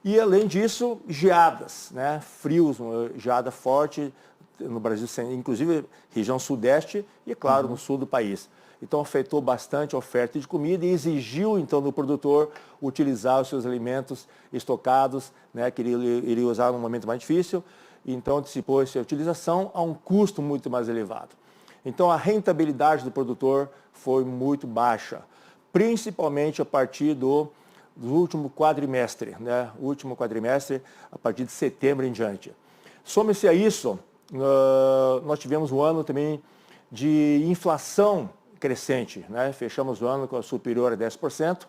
E além disso, geadas, né? Frios, geada forte no Brasil, inclusive região sudeste e, claro, no sul do país. Então, afetou bastante a oferta de comida e exigiu, então, do produtor utilizar os seus alimentos estocados, né, que ele iria usar num momento mais difícil. Então, antecipou essa utilização a um custo muito mais elevado. Então, a rentabilidade do produtor foi muito baixa, principalmente a partir do último quadrimestre, né? O último quadrimestre, a partir de setembro em diante. Some-se a isso, nós tivemos um ano também de inflação crescente, né? Fechamos o ano superior a 10%,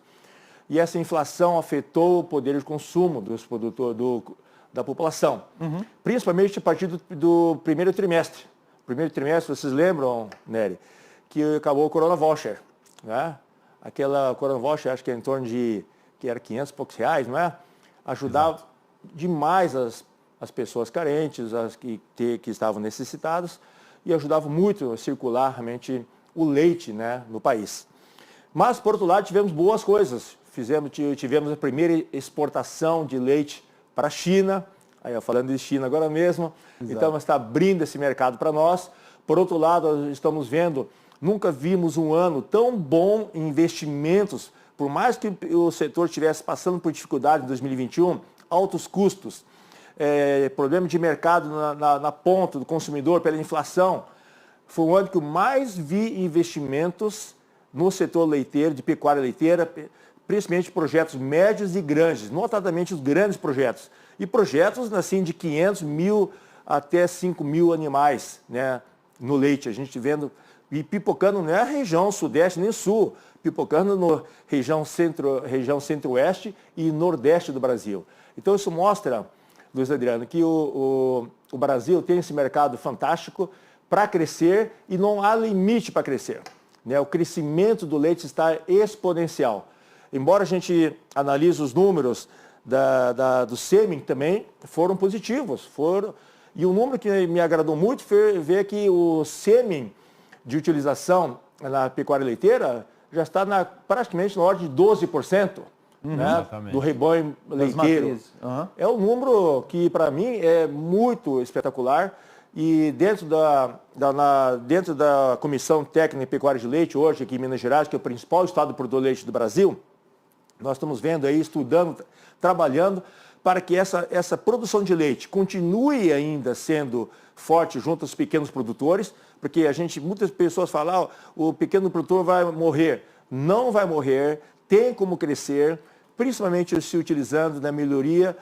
e essa inflação afetou o poder de consumo dos produtores, da população, principalmente a partir do primeiro trimestre. Primeiro trimestre, vocês lembram, Nery, que acabou o Corona Voucher, né? Aquela Corona Voucher, acho que é em torno de, que era 500 e poucos reais, não é? Ajudava demais as pessoas carentes, as que estavam necessitadas, e ajudava muito a circular realmente o leite, né, no país. Mas, por outro lado, tivemos boas coisas. tivemos a primeira exportação de leite para a China, aí falando de China agora mesmo, então está abrindo esse mercado para nós. Por outro lado, nós estamos vendo, nunca vimos um ano tão bom em investimentos, por mais que o setor estivesse passando por dificuldade em 2021, altos custos, problema de mercado na ponta do consumidor pela inflação. Foi um ano que eu mais vi investimentos no setor leiteiro, de pecuária leiteira, principalmente projetos médios e grandes, notadamente os grandes projetos. E projetos assim, de 500 mil até 5 mil animais, né, no leite. A gente vendo, e pipocando não é a região sudeste nem sul, pipocando na região centro-oeste e nordeste do Brasil. Então isso mostra, Luiz Adriano, que o Brasil tem esse mercado fantástico para crescer e não há limite para crescer, né? O crescimento do leite está exponencial. Embora a gente analise os números do sêmen também, foram positivos. E um número que me agradou muito foi ver que o sêmen de utilização na pecuária leiteira já está praticamente na ordem de 12%. Né, do rebanho leiteiro. É um número que, para mim, é muito espetacular. E dentro da Comissão Técnica de Pecuária de Leite, hoje aqui em Minas Gerais, que é o principal estado produtor de leite do Brasil, nós estamos vendo aí, estudando, trabalhando para que essa produção de leite continue ainda sendo forte junto aos pequenos produtores, porque muitas pessoas falam, o pequeno produtor vai morrer. Não vai morrer, tem como crescer, principalmente se utilizando da melhoria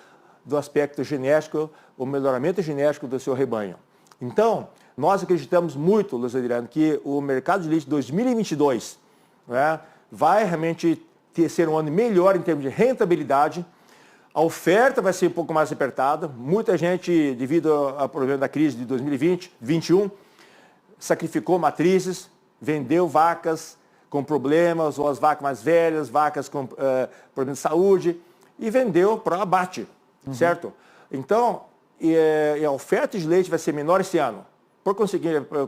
do aspecto genético, o melhoramento genético do seu rebanho. Então, nós acreditamos muito, Luiz Adriano, que o mercado de leite de 2022, né, vai realmente ser um ano melhor em termos de rentabilidade. A oferta vai ser um pouco mais apertada. Muita gente, devido ao problema da crise de 2020, 2021, sacrificou matrizes, vendeu vacas com problemas, ou as vacas mais velhas, vacas com problemas de saúde, e vendeu para abate, certo? Então, a oferta de leite vai ser menor esse ano.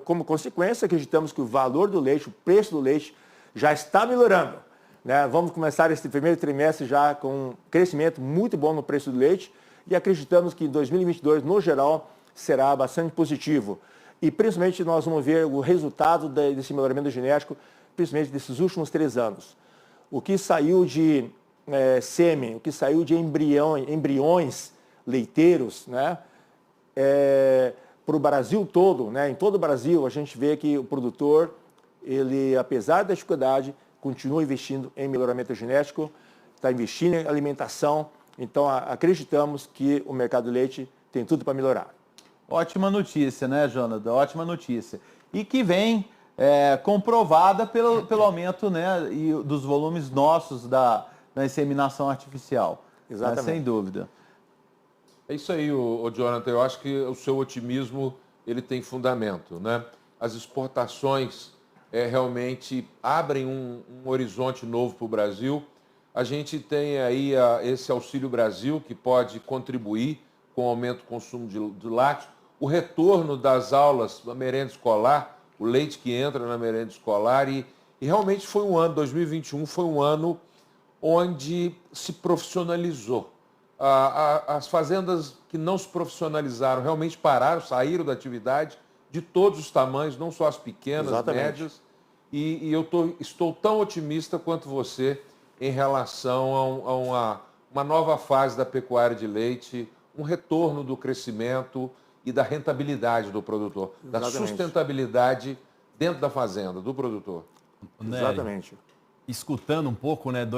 Como consequência, acreditamos que o valor do leite, o preço do leite, já está melhorando. Né? Vamos começar esse primeiro trimestre já com um crescimento muito bom no preço do leite e acreditamos que em 2022, no geral, será bastante positivo. E principalmente nós vamos ver o resultado desse melhoramento genético, principalmente desses últimos 3 anos. O que saiu de sêmen, o que saiu de embriões leiteiros, né, para o Brasil todo, né, em todo o Brasil, a gente vê que o produtor, ele, apesar da dificuldade, continua investindo em melhoramento genético, está investindo em alimentação, então acreditamos que o mercado do leite tem tudo para melhorar. Ótima notícia, né, Jonathan? Ótima notícia. E que vem comprovada pelo aumento, né, dos volumes nossos da inseminação artificial. Exatamente. Sem dúvida. É isso aí, o Jonathan. Eu acho que o seu otimismo ele tem fundamento, né? As exportações realmente abrem um horizonte novo para o Brasil. A gente tem aí esse Auxílio Brasil, que pode contribuir com o aumento do consumo de lácteos, o retorno das aulas da merenda escolar, o leite que entra na merenda escolar, e realmente foi um ano, 2021 foi um ano onde se profissionalizou. As fazendas que não se profissionalizaram realmente pararam, saíram da atividade de todos os tamanhos, não só as pequenas, Exatamente. médias, e eu estou tão otimista quanto você em relação a uma nova fase da pecuária de leite, um retorno do crescimento e da rentabilidade do produtor, Exatamente. da sustentabilidade dentro da fazenda, do produtor. Nery, Exatamente. escutando um pouco, né,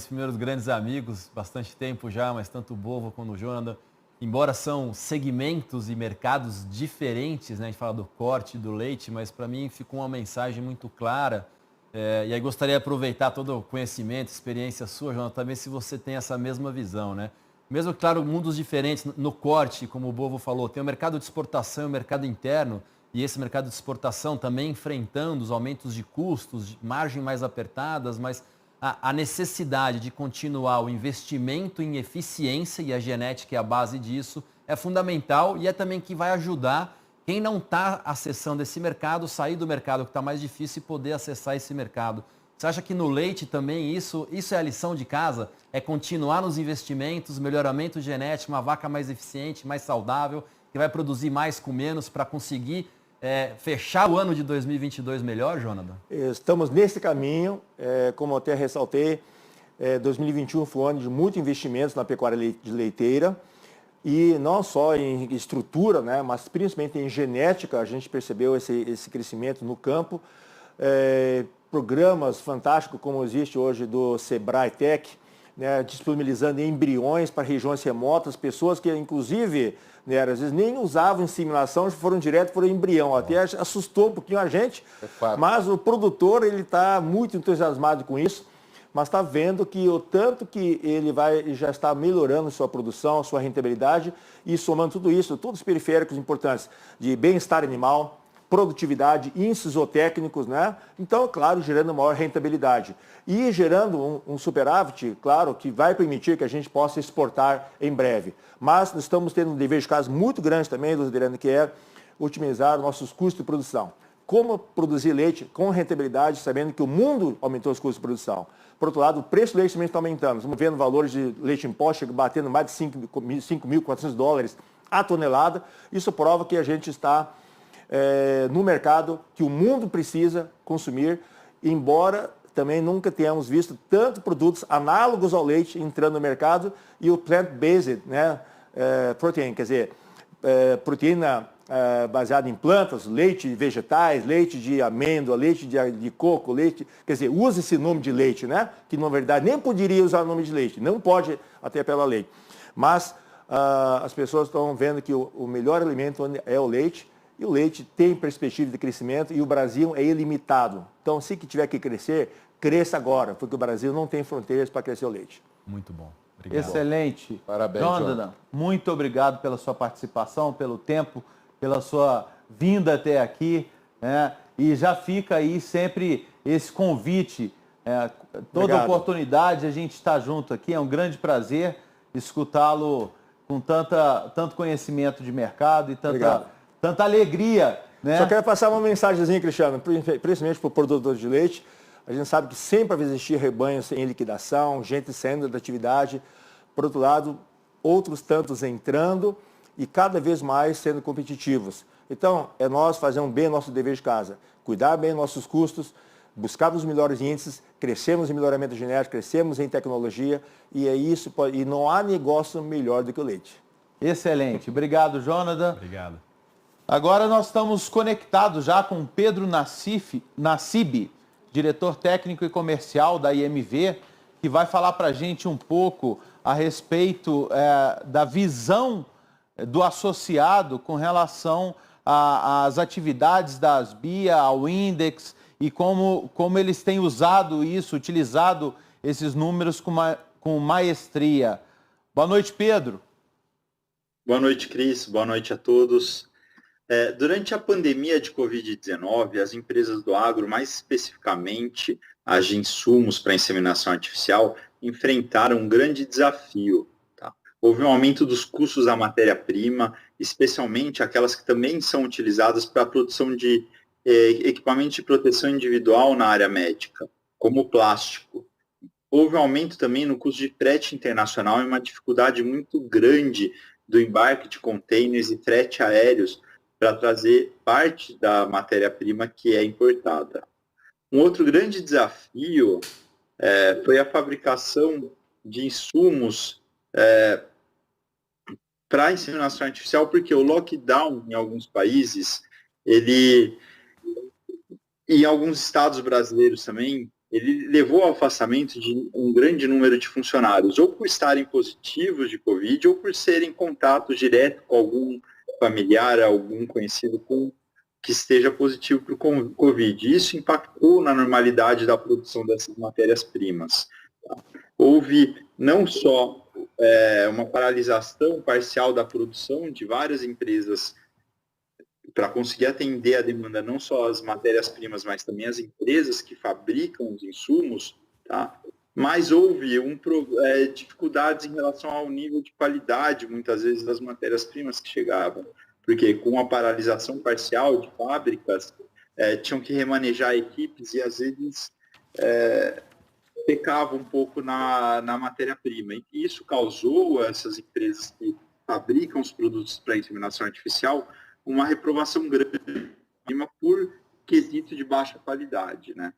primeiros grandes amigos, bastante tempo já, mas tanto o Bovo quanto o Jonathan, embora são segmentos e mercados diferentes, né, a gente fala do corte, do leite, mas para mim ficou uma mensagem muito clara. E aí gostaria de aproveitar todo o conhecimento, experiência sua, Jonathan, também se você tem essa mesma visão, né? Mesmo, claro, mundos diferentes, no corte, como o Bovo falou, tem o mercado de exportação e o mercado interno, e esse mercado de exportação também enfrentando os aumentos de custos, de margem mais apertadas, mas a necessidade de continuar o investimento em eficiência, e a genética é a base disso, é fundamental e é também que vai ajudar quem não está acessando esse mercado, sair do mercado que está mais difícil e poder acessar esse mercado. Você acha que no leite também isso é a lição de casa? É continuar nos investimentos, melhoramento genético, uma vaca mais eficiente, mais saudável, que vai produzir mais com menos para conseguir fechar o ano de 2022 melhor, Jonathan? Estamos nesse caminho, como eu até ressaltei, 2021 foi um ano de muitos investimentos na pecuária leiteira, e não só em estrutura, né, mas principalmente em genética. A gente percebeu esse crescimento no campo. Programas fantásticos como existe hoje do Sebrae Tech, né, disponibilizando embriões para regiões remotas, pessoas que inclusive, né, às vezes nem usavam inseminação, foram direto para o embrião. Até assustou um pouquinho a gente, mas o produtor ele está muito entusiasmado com isso, mas está vendo que o tanto que ele já está melhorando sua produção, sua rentabilidade, e somando tudo isso, todos os periféricos importantes de bem-estar animal, produtividade, índices zootécnicos, né? Então, claro, gerando maior rentabilidade. E gerando um superávit, claro, que vai permitir que a gente possa exportar em breve. Mas nós estamos tendo um dever de casa muito grande também, Luiz Adriano, que é otimizar nossos custos de produção. Como produzir leite com rentabilidade, sabendo que o mundo aumentou os custos de produção. Por outro lado, o preço do leite também está aumentando. Estamos vendo valores de leite em pó batendo mais de $5.400 a tonelada. Isso prova que a gente está no mercado que o mundo precisa consumir, embora também nunca tenhamos visto tanto produtos análogos ao leite entrando no mercado, e o plant-based, né, protein, quer dizer, proteína baseada em plantas, leite de vegetais, leite de amêndoa, leite de coco, leite, quer dizer, usa esse nome de leite, né, que na verdade nem poderia usar o nome de leite, não pode até pela lei. Mas as pessoas estão vendo que o melhor alimento é o leite, e o leite tem perspectiva de crescimento, e o Brasil é ilimitado. Então, se que tiver que crescer, cresça agora, porque o Brasil não tem fronteiras para crescer o leite. Muito bom. Obrigado. Excelente. Parabéns, Jonathan, muito obrigado pela sua participação, pelo tempo, pela sua vinda até aqui, né? E já fica aí sempre esse convite. Toda Obrigado. Oportunidade a gente está junto aqui. É um grande prazer escutá-lo com tanto conhecimento de mercado e tanta alegria, né? Só quero passar uma mensagenzinha, Cristiano, principalmente para o produtor de leite. A gente sabe que sempre vai existir rebanhos em liquidação, gente saindo da atividade. Por outro lado, outros tantos entrando e cada vez mais sendo competitivos. Então, é nós fazermos bem o nosso dever de casa, cuidar bem dos nossos custos, buscar os melhores índices, crescemos em melhoramento genético, crescemos em tecnologia, e é isso, e não há negócio melhor do que o leite. Excelente. Obrigado, Jonathan. Obrigado. Agora nós estamos conectados já com Pedro Nassib, diretor técnico e comercial da IMV, que vai falar para a gente um pouco a respeito da visão do associado com relação às atividades da ASBIA, ao Index, e como eles têm utilizado esses números com maestria. Boa noite, Pedro. Boa noite, Cris. Boa noite a todos. Durante a pandemia de Covid-19, as empresas do agro, mais especificamente as de insumos para inseminação artificial, enfrentaram um grande desafio. Tá? Houve um aumento dos custos da matéria-prima, especialmente aquelas que também são utilizadas para a produção de equipamentos de proteção individual na área médica, como o plástico. Houve um aumento também no custo de frete internacional e uma dificuldade muito grande do embarque de contêineres e frete aéreos para trazer parte da matéria-prima que é importada. Um outro grande desafio foi a fabricação de insumos para a inseminação artificial, porque o lockdown em alguns países, em alguns estados brasileiros também, ele levou ao afastamento de um grande número de funcionários, ou por estarem positivos de Covid, ou por serem em contato direto com algum familiar, algum conhecido que esteja positivo para o Covid. Isso impactou na normalidade da produção dessas matérias-primas. Houve não só uma paralisação parcial da produção de várias empresas para conseguir atender a demanda, não só as matérias-primas, mas também as empresas que fabricam os insumos, tá? Mas houve dificuldades em relação ao nível de qualidade, muitas vezes, das matérias-primas que chegavam, porque com a paralisação parcial de fábricas, tinham que remanejar equipes e, às vezes, pecava um pouco na matéria-prima. E isso causou essas empresas que fabricam os produtos para inseminação artificial uma reprovação grande por quesito de baixa qualidade, né?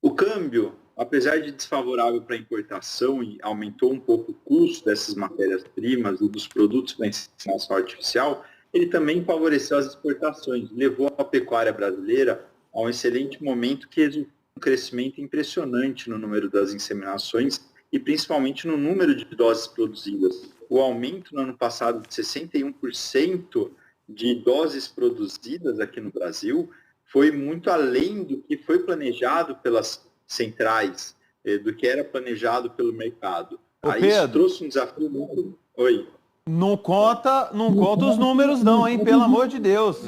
O câmbio, apesar de desfavorável para a importação e aumentou um pouco o custo dessas matérias-primas e dos produtos para inseminação artificial, ele também favoreceu as exportações, levou a pecuária brasileira a um excelente momento que resultou em um crescimento impressionante no número das inseminações e principalmente no número de doses produzidas. O aumento no ano passado de 61% de doses produzidas aqui no Brasil foi muito além do que foi planejado pelas centrais, do que era planejado pelo mercado. Aí isso trouxe um desafio muito... Oi. Não conta os números não, hein? Pelo amor de Deus.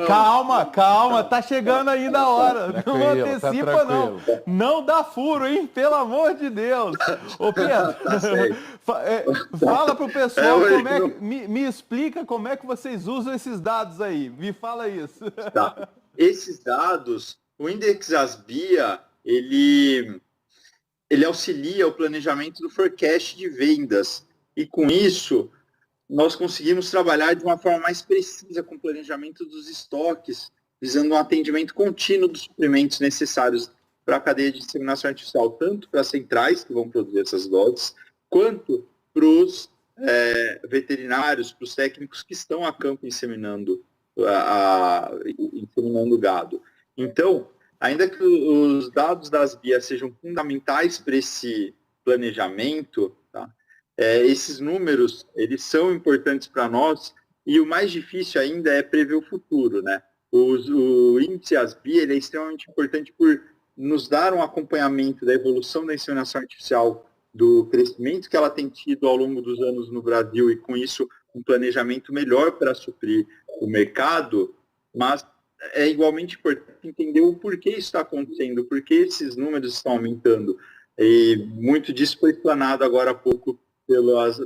Calma, tá chegando ainda a hora. Não antecipa não. Não dá furo, hein? Pelo amor de Deus. Ô Pedro, fala pro pessoal me explica como é que vocês usam esses dados aí. Me fala isso. Tá. Esses dados, o Index Asbia, ele auxilia o planejamento do forecast de vendas. E com isso, nós conseguimos trabalhar de uma forma mais precisa com o planejamento dos estoques, visando um atendimento contínuo dos suprimentos necessários para a cadeia de inseminação artificial, tanto para as centrais que vão produzir essas doses, quanto para os veterinários, para os técnicos que estão a campo inseminando gado. Então, ainda que os dados das BIAs sejam fundamentais para esse planejamento, tá? Esses números, eles são importantes para nós, e o mais difícil ainda é prever o futuro, né? O índice ASBIA, ele é extremamente importante por nos dar um acompanhamento da evolução da inseminação artificial, do crescimento que ela tem tido ao longo dos anos no Brasil, e com isso um planejamento melhor para suprir o mercado, mas é igualmente importante entender o porquê isso está acontecendo, por que esses números estão aumentando. E muito disso foi explanado agora há pouco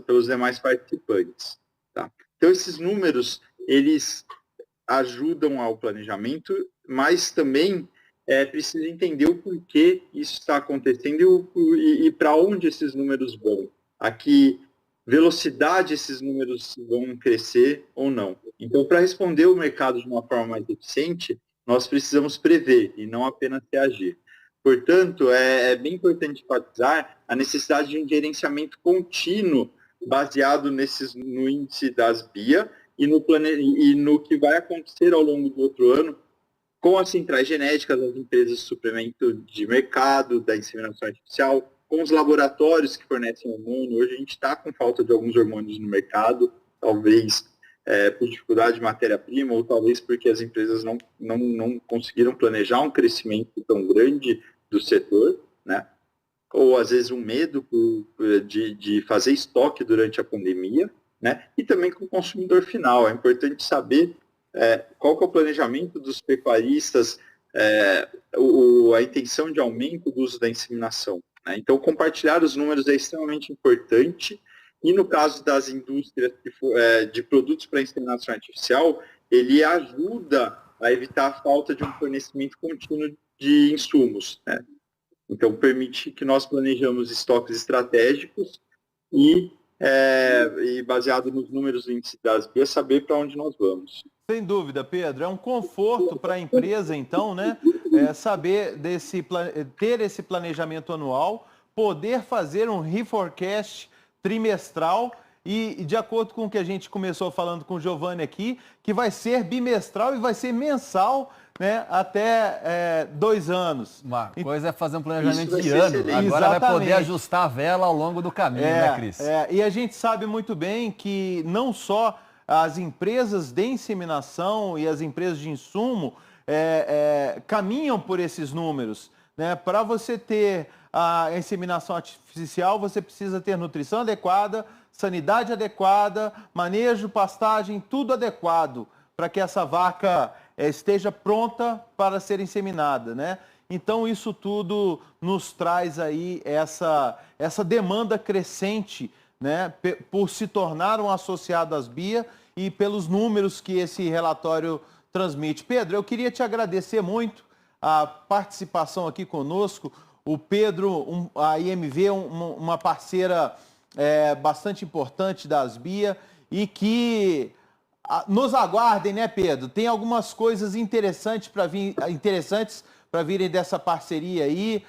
pelos demais participantes. Tá? Então, esses números, eles ajudam ao planejamento, mas também é preciso entender o porquê isso está acontecendo e para onde esses números vão. A que velocidade esses números vão crescer ou não. Então, para responder o mercado de uma forma mais eficiente, nós precisamos prever e não apenas reagir. Portanto, é bem importante enfatizar a necessidade de um gerenciamento contínuo baseado no índice das BIA e no que vai acontecer ao longo do outro ano com as centrais genéticas, as empresas de suplemento de mercado, da inseminação artificial, com os laboratórios que fornecem hormônio. Hoje a gente está com falta de alguns hormônios no mercado, talvez por dificuldade de matéria-prima, ou talvez porque as empresas não conseguiram planejar um crescimento tão grande do setor, né? Ou às vezes um medo de fazer estoque durante a pandemia, né? E também com o consumidor final. É importante saber qual que é o planejamento dos pecuaristas, a intenção de aumento do uso da inseminação, né? Então, compartilhar os números é extremamente importante. E no caso das indústrias de produtos para inseminação artificial, ele ajuda a evitar a falta de um fornecimento contínuo de insumos, né? Então, permite que nós planejamos estoques estratégicos e baseado nos números do índice das BIA, saber para onde nós vamos. Sem dúvida, Pedro. É um conforto para a empresa, então, né? Saber ter esse planejamento anual, poder fazer um reforecast trimestral e de acordo com o que a gente começou falando com o Giovanni aqui, que vai ser bimestral e vai ser mensal, né, até 2 anos. Uma coisa é fazer um planejamento de ano, agora exatamente. Vai poder ajustar a vela ao longo do caminho, né, Cris? E a gente sabe muito bem que não só as empresas de inseminação e as empresas de insumo caminham por esses números, né? Para você ter a inseminação artificial, você precisa ter nutrição adequada, sanidade adequada, manejo, pastagem, tudo adequado para que essa vaca esteja pronta para ser inseminada, né? Então isso tudo nos traz aí essa demanda crescente, né? Por se tornar um associado às BIA e pelos números que esse relatório transmite. Pedro, eu queria te agradecer muito a participação aqui conosco. O Pedro, a IMV, uma parceira bastante importante da Asbia e que nos aguardem, né, Pedro? Tem algumas coisas interessantes para virem dessa parceria aí.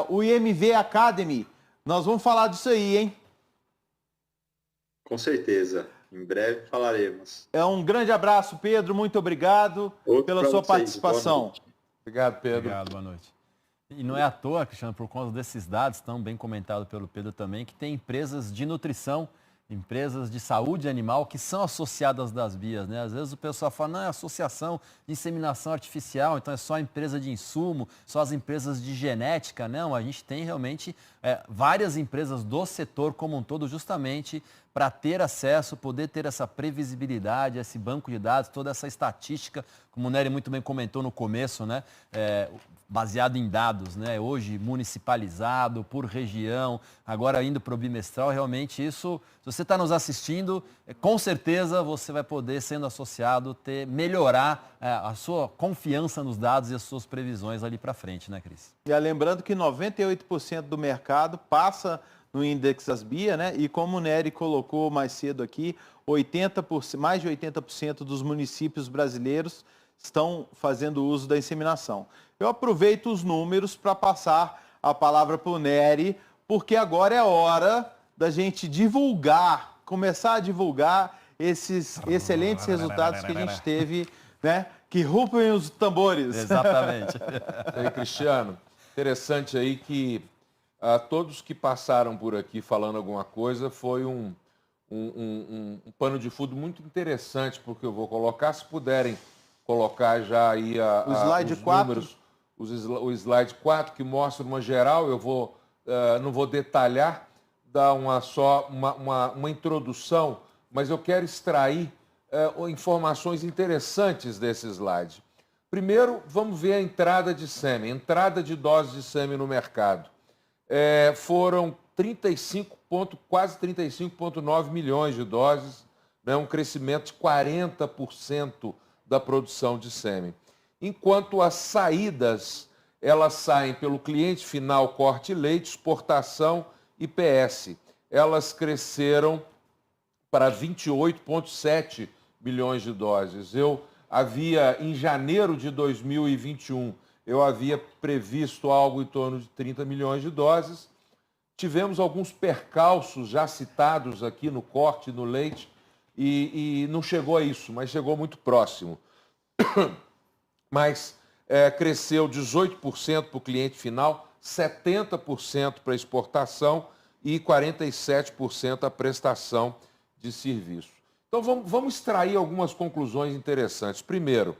O IMV Academy, nós vamos falar disso aí, hein? Com certeza. Em breve falaremos. Um grande abraço, Pedro. Muito obrigado pela sua participação. Obrigado, Pedro. Obrigado, boa noite. E não é à toa, Cristiano, por conta desses dados, tão bem comentado pelo Pedro também, que tem empresas de nutrição, empresas de saúde animal que são associadas das BIAs, né? Às vezes o pessoal fala, não, é associação de inseminação artificial, então é só a empresa de insumo, só as empresas de genética. Não, a gente tem realmente várias empresas do setor como um todo, justamente para ter acesso, poder ter essa previsibilidade, esse banco de dados, toda essa estatística, como o Nery muito bem comentou no começo, né? Baseado em dados, né? Hoje municipalizado, por região, agora indo para o bimestral, realmente isso, se você está nos assistindo, com certeza você vai poder, sendo associado, melhorar a sua confiança nos dados e as suas previsões ali para frente, né, Cris? E lembrando que 98% do mercado passa no Index Asbia, né? E como o Nery colocou mais cedo aqui, mais de 80% dos municípios brasileiros estão fazendo uso da inseminação. Eu aproveito os números para passar a palavra para o Nery, porque agora é hora da gente começar a divulgar esses excelentes resultados que a gente teve, né? Que rufem os tambores. Exatamente. Aí, Cristiano, interessante aí que todos que passaram por aqui falando alguma coisa foi um pano de fundo muito interessante, porque eu vou colocar, se puderem colocar já aí o slide os 4. números, o slide 4, que mostra uma geral, eu não vou detalhar, dar uma introdução, mas eu quero extrair informações interessantes desse slide. Primeiro, vamos ver a entrada de sêmen, entrada de doses de sêmen no mercado. Foram quase 35,9 milhões de doses, né, um crescimento de 40% da produção de sêmen. Enquanto as saídas, elas saem pelo cliente final, corte e leite, exportação e PS. Elas cresceram para 28,7 milhões de doses. Em janeiro de 2021, eu havia previsto algo em torno de 30 milhões de doses. Tivemos alguns percalços já citados aqui no corte e no leite, e não chegou a isso, mas chegou muito próximo. Mas cresceu 18% para o cliente final, 70% para exportação e 47% a prestação de serviço. Então vamos extrair algumas conclusões interessantes. Primeiro,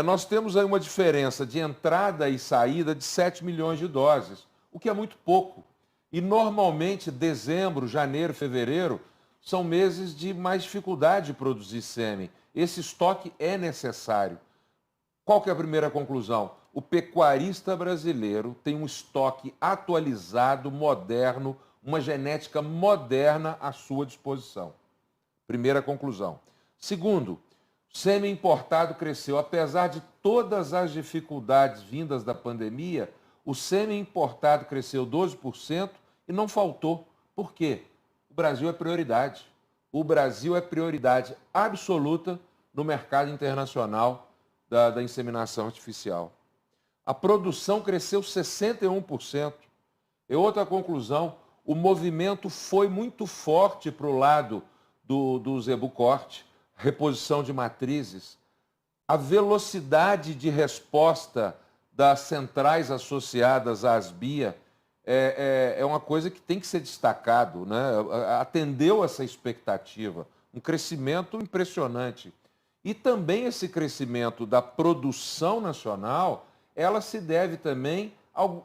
nós temos aí uma diferença de entrada e saída de 7 milhões de doses, o que é muito pouco. E normalmente dezembro, janeiro, fevereiro são meses de mais dificuldade de produzir sêmen. Esse estoque é necessário. Qual que é a primeira conclusão? O pecuarista brasileiro tem um estoque atualizado, moderno, uma genética moderna à sua disposição. Primeira conclusão. Segundo, o sêmen importado cresceu. Apesar de todas as dificuldades vindas da pandemia, o sêmen importado cresceu 12% e não faltou. Por quê? O Brasil é prioridade. O Brasil é prioridade absoluta no mercado internacional da inseminação artificial. A produção cresceu 61%. E outra conclusão, o movimento foi muito forte para o lado do zebu corte, reposição de matrizes. A velocidade de resposta das centrais associadas à Asbia é uma coisa que tem que ser destacado, né? Atendeu essa expectativa, um crescimento impressionante. E também esse crescimento da produção nacional, ela se deve também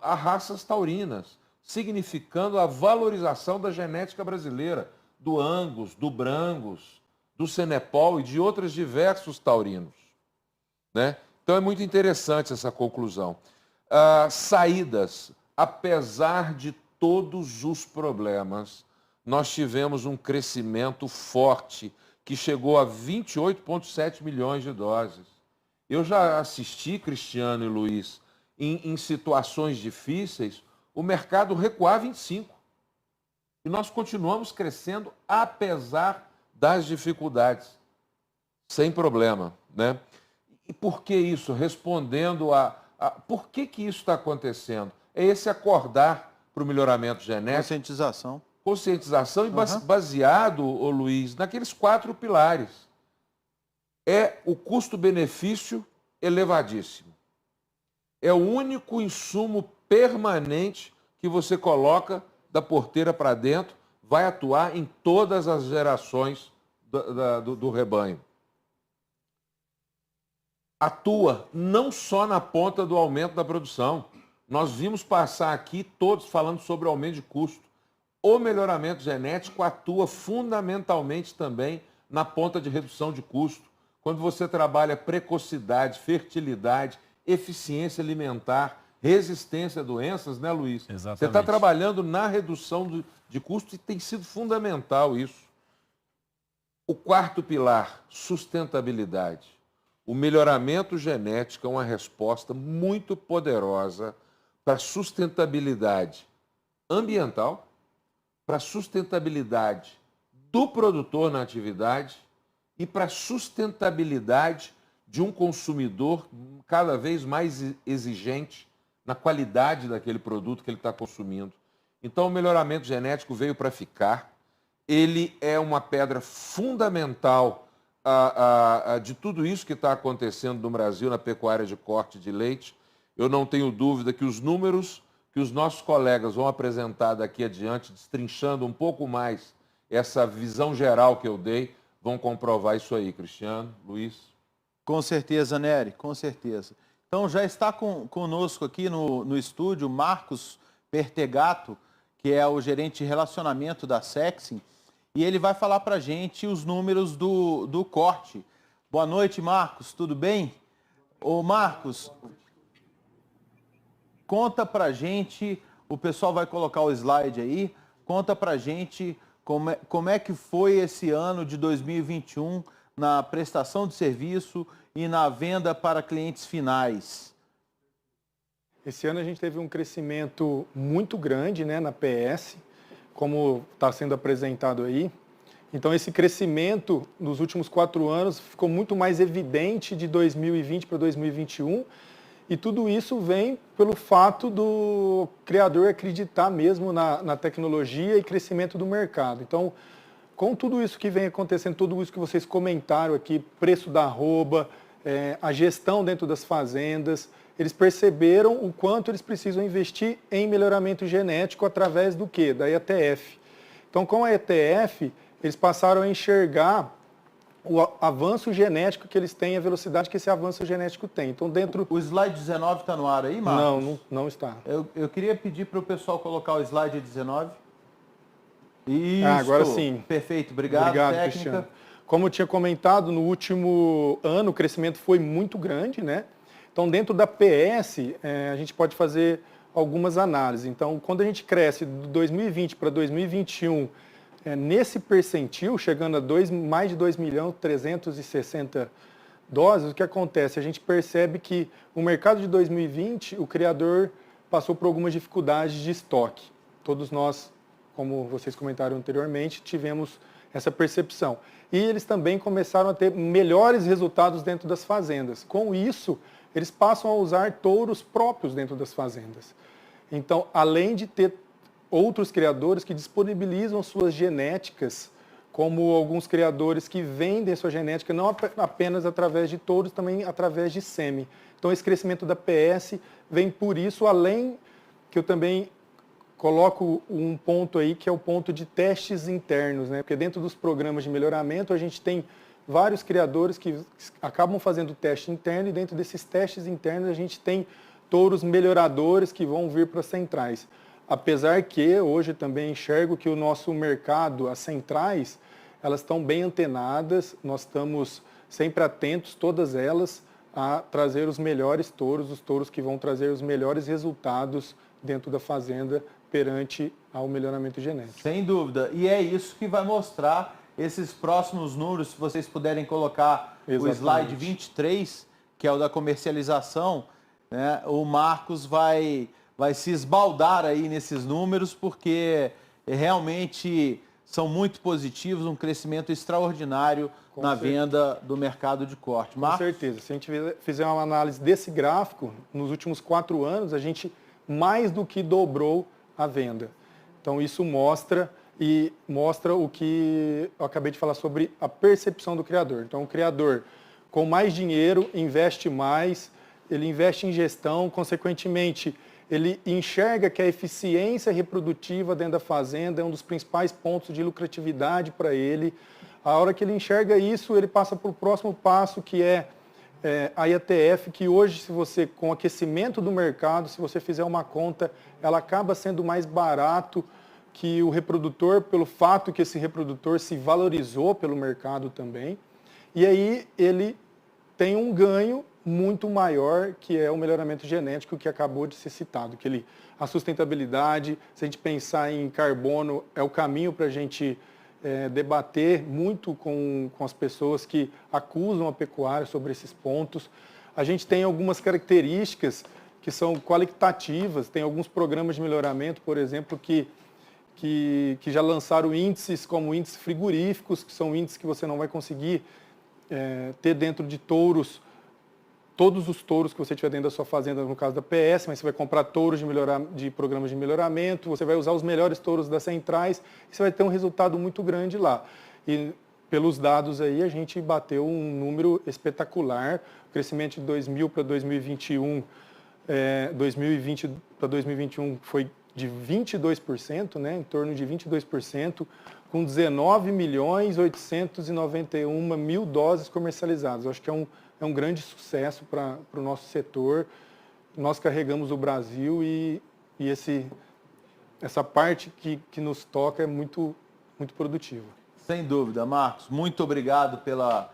a raças taurinas, significando a valorização da genética brasileira, do Angus, do Brangus, do Senepol e de outros diversos taurinos, né? Então é muito interessante essa conclusão. Saídas, apesar de todos os problemas, nós tivemos um crescimento forte que chegou a 28,7 milhões de doses. Eu já assisti, Cristiano e Luiz, em situações difíceis, o mercado recuava em 5. E nós continuamos crescendo apesar das dificuldades, sem problema, né? E por que isso? Respondendo por que isso está acontecendo? É esse acordar para o melhoramento genético. Conscientização e baseado, ô Luiz, naqueles 4 pilares. É o custo-benefício elevadíssimo. É o único insumo permanente que você coloca da porteira para dentro, vai atuar em todas as gerações do rebanho. Atua não só na ponta do aumento da produção. Nós vimos passar aqui todos falando sobre o aumento de custo. O melhoramento genético atua fundamentalmente também na ponta de redução de custo. Quando você trabalha precocidade, fertilidade, eficiência alimentar, resistência a doenças, né, Luiz? Exatamente. Você está trabalhando na redução de custo e tem sido fundamental isso. O 4º pilar, sustentabilidade. O melhoramento genético é uma resposta muito poderosa para a sustentabilidade ambiental, para a sustentabilidade do produtor na atividade e para a sustentabilidade de um consumidor cada vez mais exigente na qualidade daquele produto que ele está consumindo. Então, o melhoramento genético veio para ficar. Ele é uma pedra fundamental de tudo isso que está acontecendo no Brasil na pecuária de corte de leite. Eu não tenho dúvida que os números que os nossos colegas vão apresentar daqui adiante, destrinchando um pouco mais essa visão geral que eu dei, vão comprovar isso aí, Cristiano, Luiz. Com certeza, Nery, com certeza. Então já está conosco aqui no estúdio Marcos Pertegato, que é o gerente de relacionamento da Sexim, e ele vai falar para a gente os números do corte. Boa noite, Marcos, tudo bem? Ô Marcos, conta para a gente, o pessoal vai colocar o slide aí, conta para a gente como é que foi esse ano de 2021 na prestação de serviço e na venda para clientes finais. Esse ano a gente teve um crescimento muito grande, né, na PS, como está sendo apresentado aí. Então esse crescimento nos últimos 4 anos ficou muito mais evidente de 2020 para 2021, e tudo isso vem pelo fato do criador acreditar mesmo na tecnologia e crescimento do mercado. Então, com tudo isso que vem acontecendo, tudo isso que vocês comentaram aqui, preço da arroba, a gestão dentro das fazendas, eles perceberam o quanto eles precisam investir em melhoramento genético através do quê? Da ETF. Então, com a ETF, eles passaram a enxergar o avanço genético que eles têm, a velocidade que esse avanço genético tem. Então, dentro... O slide 19 está no ar aí, Marcos? Não está. Eu queria pedir para o pessoal colocar o slide 19. Isso, agora sim. Perfeito, obrigado técnica. Cristiano. Como eu tinha comentado, no último ano o crescimento foi muito grande, né? Então, dentro da PS, a gente pode fazer algumas análises. Então, quando a gente cresce de 2020 para 2021, nesse percentil, chegando a mais de 2.360.000 doses, o que acontece? A gente percebe que o mercado de 2020, o criador passou por algumas dificuldades de estoque. Todos nós, como vocês comentaram anteriormente, tivemos essa percepção. E eles também começaram a ter melhores resultados dentro das fazendas. Com isso, eles passam a usar touros próprios dentro das fazendas. Então, além de ter outros criadores que disponibilizam suas genéticas, como alguns criadores que vendem sua genética não apenas através de touros, também através de sêmen. Então, esse crescimento da PS vem por isso, além que eu também coloco um ponto aí, que é o ponto de testes internos, né? Porque dentro dos programas de melhoramento, a gente tem vários criadores que acabam fazendo teste interno, e dentro desses testes internos a gente tem touros melhoradores que vão vir para as centrais. Apesar que hoje também enxergo que o nosso mercado, as centrais, elas estão bem antenadas, nós estamos sempre atentos, todas elas, a trazer os melhores touros, os touros que vão trazer os melhores resultados dentro da fazenda perante ao melhoramento genético. Sem dúvida. E é isso que vai mostrar esses próximos números, se vocês puderem colocar. Exatamente. O slide 23, que é o da comercialização. né, o Marcos vai se esbaldar aí nesses números, porque realmente são muito positivos, um crescimento extraordinário na venda do mercado de corte. Com certeza. Se a gente fizer uma análise desse gráfico, nos últimos 4 anos, a gente mais do que dobrou a venda. Então, isso mostra o que eu acabei de falar sobre a percepção do criador. Então, o criador, com mais dinheiro, investe mais, ele investe em gestão, consequentemente, ele enxerga que a eficiência reprodutiva dentro da fazenda é um dos principais pontos de lucratividade para ele. A hora que ele enxerga isso, ele passa para o próximo passo, que é a IATF, que hoje, se você, com o aquecimento do mercado, se você fizer uma conta, ela acaba sendo mais barato que o reprodutor, pelo fato que esse reprodutor se valorizou pelo mercado também. E aí ele tem um ganho muito maior, que é o melhoramento genético que acabou de ser citado, que a sustentabilidade, se a gente pensar em carbono, é o caminho para a gente debater muito com as pessoas que acusam a pecuária sobre esses pontos. A gente tem algumas características que são qualitativas, tem alguns programas de melhoramento, por exemplo, que já lançaram índices como índices frigoríficos, que são índices que você não vai conseguir ter dentro de touros, todos os touros que você tiver dentro da sua fazenda, no caso da PS, mas você vai comprar touros de programas de melhoramento, você vai usar os melhores touros das centrais e você vai ter um resultado muito grande lá. E pelos dados aí, a gente bateu um número espetacular, o crescimento de 2000 para 2021, 2020 para 2021 foi de 22%, né, em torno de 22%, com 19.891.000 doses comercializadas. Eu acho que é um grande sucesso para o nosso setor. Nós carregamos o Brasil e essa parte que nos toca é muito, muito produtiva. Sem dúvida, Marcos. Muito obrigado pela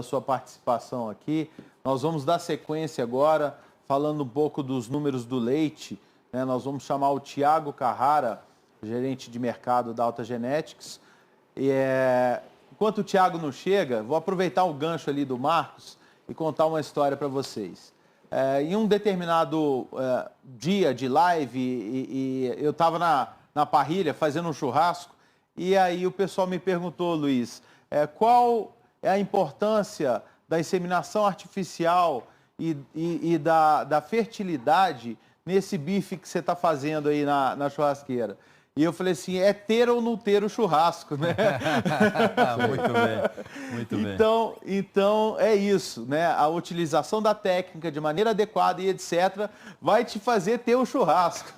sua participação aqui. Nós vamos dar sequência agora, falando um pouco dos números do leite. Né? Nós vamos chamar o Thiago Carrara, gerente de mercado da Alta Genetics. Enquanto o Thiago não chega, vou aproveitar o gancho ali do Marcos e contar uma história para vocês. Em um determinado dia de live, eu estava na parrilha fazendo um churrasco, e aí o pessoal me perguntou, Luiz, qual é a importância da inseminação artificial e da fertilidade nesse bife que você está fazendo aí na churrasqueira? E eu falei assim, é ter ou não ter o churrasco, né? Muito bem, muito bem. Então é isso, né? A utilização da técnica de maneira adequada e etc. vai te fazer ter o churrasco.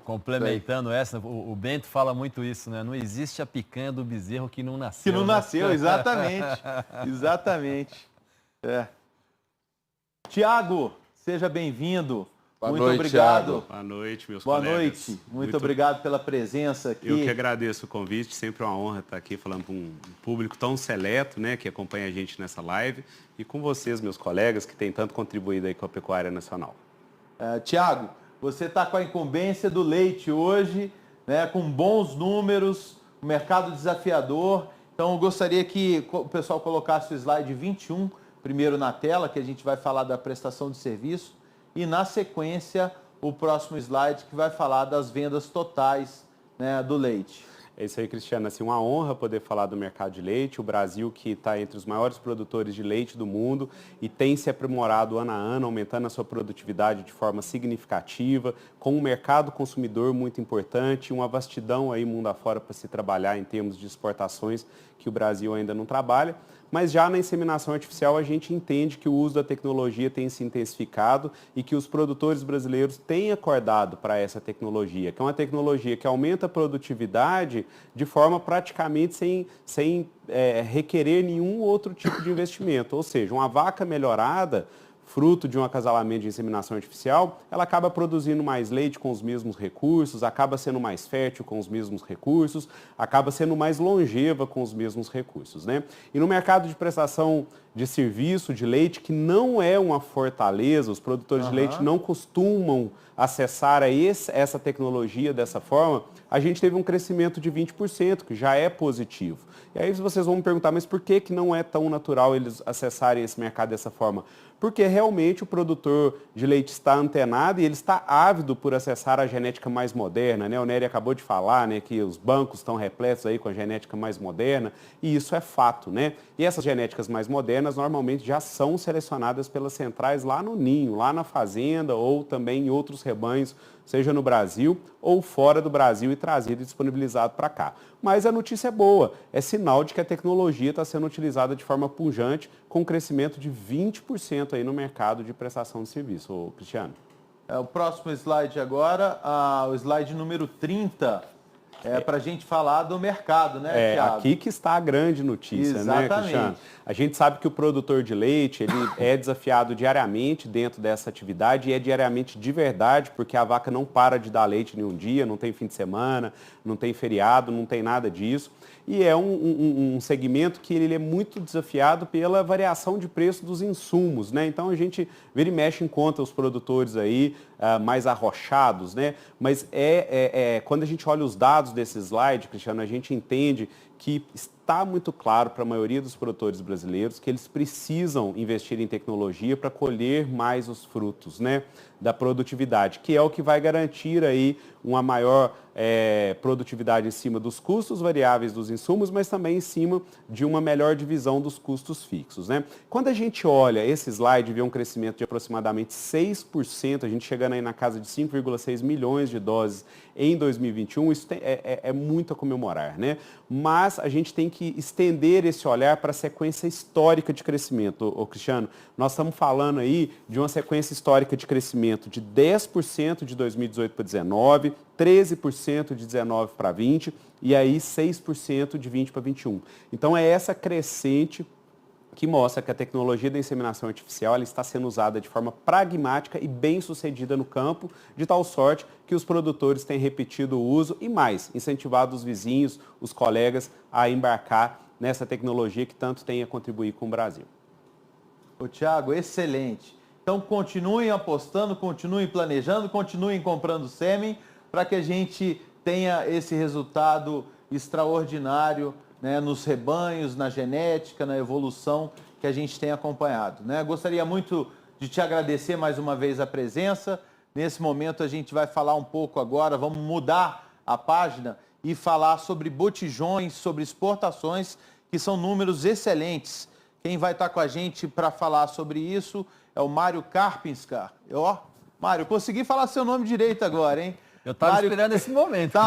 Complementando essa, o Bento fala muito isso, né? Não existe a picanha do bezerro que não nasceu. Que não nasceu, exatamente. Exatamente. Tiago, seja bem-vindo. Boa muito noite, obrigado. Thiago. Boa noite, meus Boa colegas. noite. Muito obrigado pela presença aqui. Eu que agradeço o convite, sempre uma honra estar aqui falando para um público tão seleto, né, que acompanha a gente nessa live, e com vocês, meus colegas, que têm tanto contribuído aí com a pecuária nacional. Tiago, você está com a incumbência do leite hoje, né, com bons números, um mercado desafiador. Então, eu gostaria que o pessoal colocasse o slide 21 primeiro na tela, que a gente vai falar da prestação de serviço. E, na sequência, o próximo slide que vai falar das vendas totais, né, do leite. É isso aí, Cristiano. Assim, uma honra poder falar do mercado de leite. O Brasil, que está entre os maiores produtores de leite do mundo e tem se aprimorado ano a ano, aumentando a sua produtividade de forma significativa, com um mercado consumidor muito importante, uma vastidão aí mundo afora para se trabalhar em termos de exportações que o Brasil ainda não trabalha. Mas já na inseminação artificial a gente entende que o uso da tecnologia tem se intensificado e que os produtores brasileiros têm acordado para essa tecnologia, que é uma tecnologia que aumenta a produtividade de forma praticamente sem requerer nenhum outro tipo de investimento. Ou seja, uma vaca melhorada, fruto de um acasalamento de inseminação artificial, ela acaba produzindo mais leite com os mesmos recursos, acaba sendo mais fértil com os mesmos recursos, acaba sendo mais longeva com os mesmos recursos, né? E no mercado de prestação de serviço de leite, que não é uma fortaleza, os produtores de leite não costumam acessar essa tecnologia dessa forma, a gente teve um crescimento de 20%, que já é positivo. E aí vocês vão me perguntar, mas por que não é tão natural eles acessarem esse mercado dessa forma? Porque realmente o produtor de leite está antenado e ele está ávido por acessar a genética mais moderna, né? O Nery acabou de falar, né, que os bancos estão repletos aí com a genética mais moderna, e isso é fato, né? E essas genéticas mais modernas normalmente já são selecionadas pelas centrais lá no ninho, lá na fazenda ou também em outros rebanhos, seja no Brasil ou fora do Brasil, e trazido e disponibilizado para cá. Mas a notícia é boa, é sinal de que a tecnologia está sendo utilizada de forma pujante, com um crescimento de 20% aí no mercado de prestação de serviço. Ô, Cristiano. O próximo slide agora, o slide número 30, para a gente falar do mercado, né, Thiago? Aqui que está a grande notícia, né, Cristiano? A gente sabe que o produtor de leite, ele é desafiado diariamente dentro dessa atividade, e é diariamente de verdade, porque a vaca não para de dar leite em um dia, não tem fim de semana, não tem feriado, não tem nada disso. E é um segmento que ele é muito desafiado pela variação de preço dos insumos, né? Então a gente vira e mexe em conta os produtores aí mais arrochados, né? Mas quando a gente olha os dados desse slide, Cristiano, a gente entende que está muito claro para a maioria dos produtores brasileiros que eles precisam investir em tecnologia para colher mais os frutos, né, da produtividade, que é o que vai garantir aí uma maior produtividade em cima dos custos variáveis dos insumos, mas também em cima de uma melhor divisão dos custos fixos, né? Quando a gente olha esse slide e vê um crescimento de aproximadamente 6%, a gente chegando aí na casa de 5,6 milhões de doses em 2021, isso é muito a comemorar, né? Mas a gente tem que estender esse olhar para a sequência histórica de crescimento, Cristiano. Nós estamos falando aí de uma sequência histórica de crescimento de 10% de 2018 para 2019, 13% de 19 para 20 e aí 6% de 20 para 21. Então é essa crescente que mostra que a tecnologia da inseminação artificial ela está sendo usada de forma pragmática e bem sucedida no campo, de tal sorte que os produtores têm repetido o uso e mais, incentivado os vizinhos, os colegas a embarcar nessa tecnologia que tanto tem a contribuir com o Brasil. Ô, Thiago, excelente. Então continuem apostando, continuem planejando, continuem comprando sêmen para que a gente tenha esse resultado extraordinário, né, nos rebanhos, na genética, na evolução que a gente tem acompanhado, né? Gostaria muito de te agradecer mais uma vez a presença. Nesse momento a gente vai falar um pouco agora, vamos mudar a página e falar sobre botijões, sobre exportações, que são números excelentes. Quem vai estar com a gente para falar sobre isso é o Mário Karpinska. Mário, consegui falar seu nome direito agora, hein? Eu estava esperando esse momento.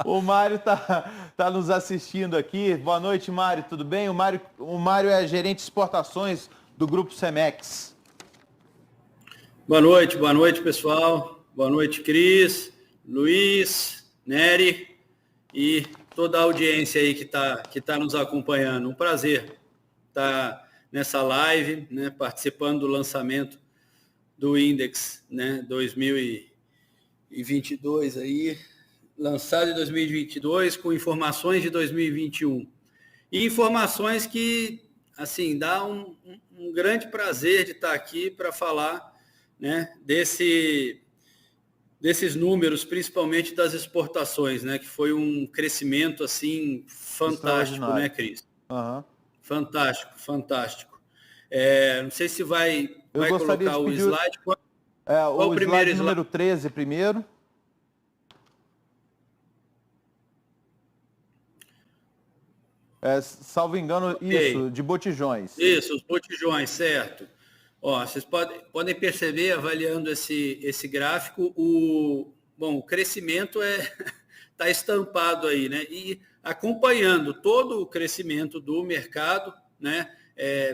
O Mário tá nos assistindo aqui. Boa noite, Mário, tudo bem? O Mário é gerente de exportações do Grupo Cemex. Boa noite, pessoal. Boa noite, Cris, Luiz, Nery e toda a audiência aí que tá nos acompanhando. Um prazer estar nessa live, né, participando do lançamento do Index, né, 2022 aí, lançado em 2022 com informações de 2021. E informações que, assim, dá um grande prazer de estar aqui para falar, né, desses números, principalmente das exportações, né, que foi um crescimento, assim, fantástico, né, Cris? Uhum. Fantástico. Não sei se vai colocar o slide. Qual o primeiro slide número 13 primeiro. Salvo engano, okay. Isso, de botijões. Isso, os botijões, certo. Vocês podem perceber, avaliando esse gráfico, o crescimento está estampado aí, né? E acompanhando todo o crescimento do mercado, né?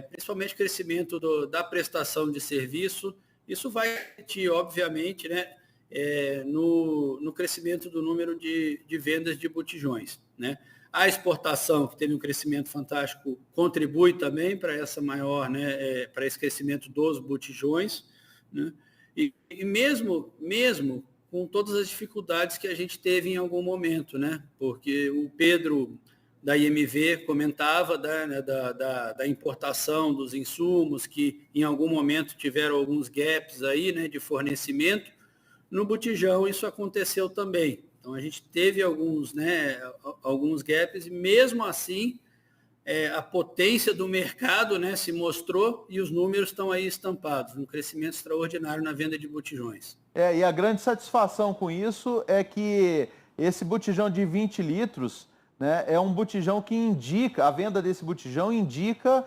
Principalmente o crescimento da prestação de serviço, isso vai refletir, obviamente, né, no crescimento do número de vendas de botijões, né? A exportação, que teve um crescimento fantástico, contribui também para essa maior, né, para esse crescimento dos botijões, né? E mesmo com todas as dificuldades que a gente teve em algum momento, né? Porque o Pedro da IMV comentava da importação dos insumos, que em algum momento tiveram alguns gaps aí, né, de fornecimento. No botijão isso aconteceu também. Então a gente teve alguns gaps, e mesmo assim a potência do mercado, né, se mostrou, e os números estão aí estampados, um crescimento extraordinário na venda de botijões. E a grande satisfação com isso é que esse botijão de 20 litros, né, é um botijão que indica, a venda desse botijão indica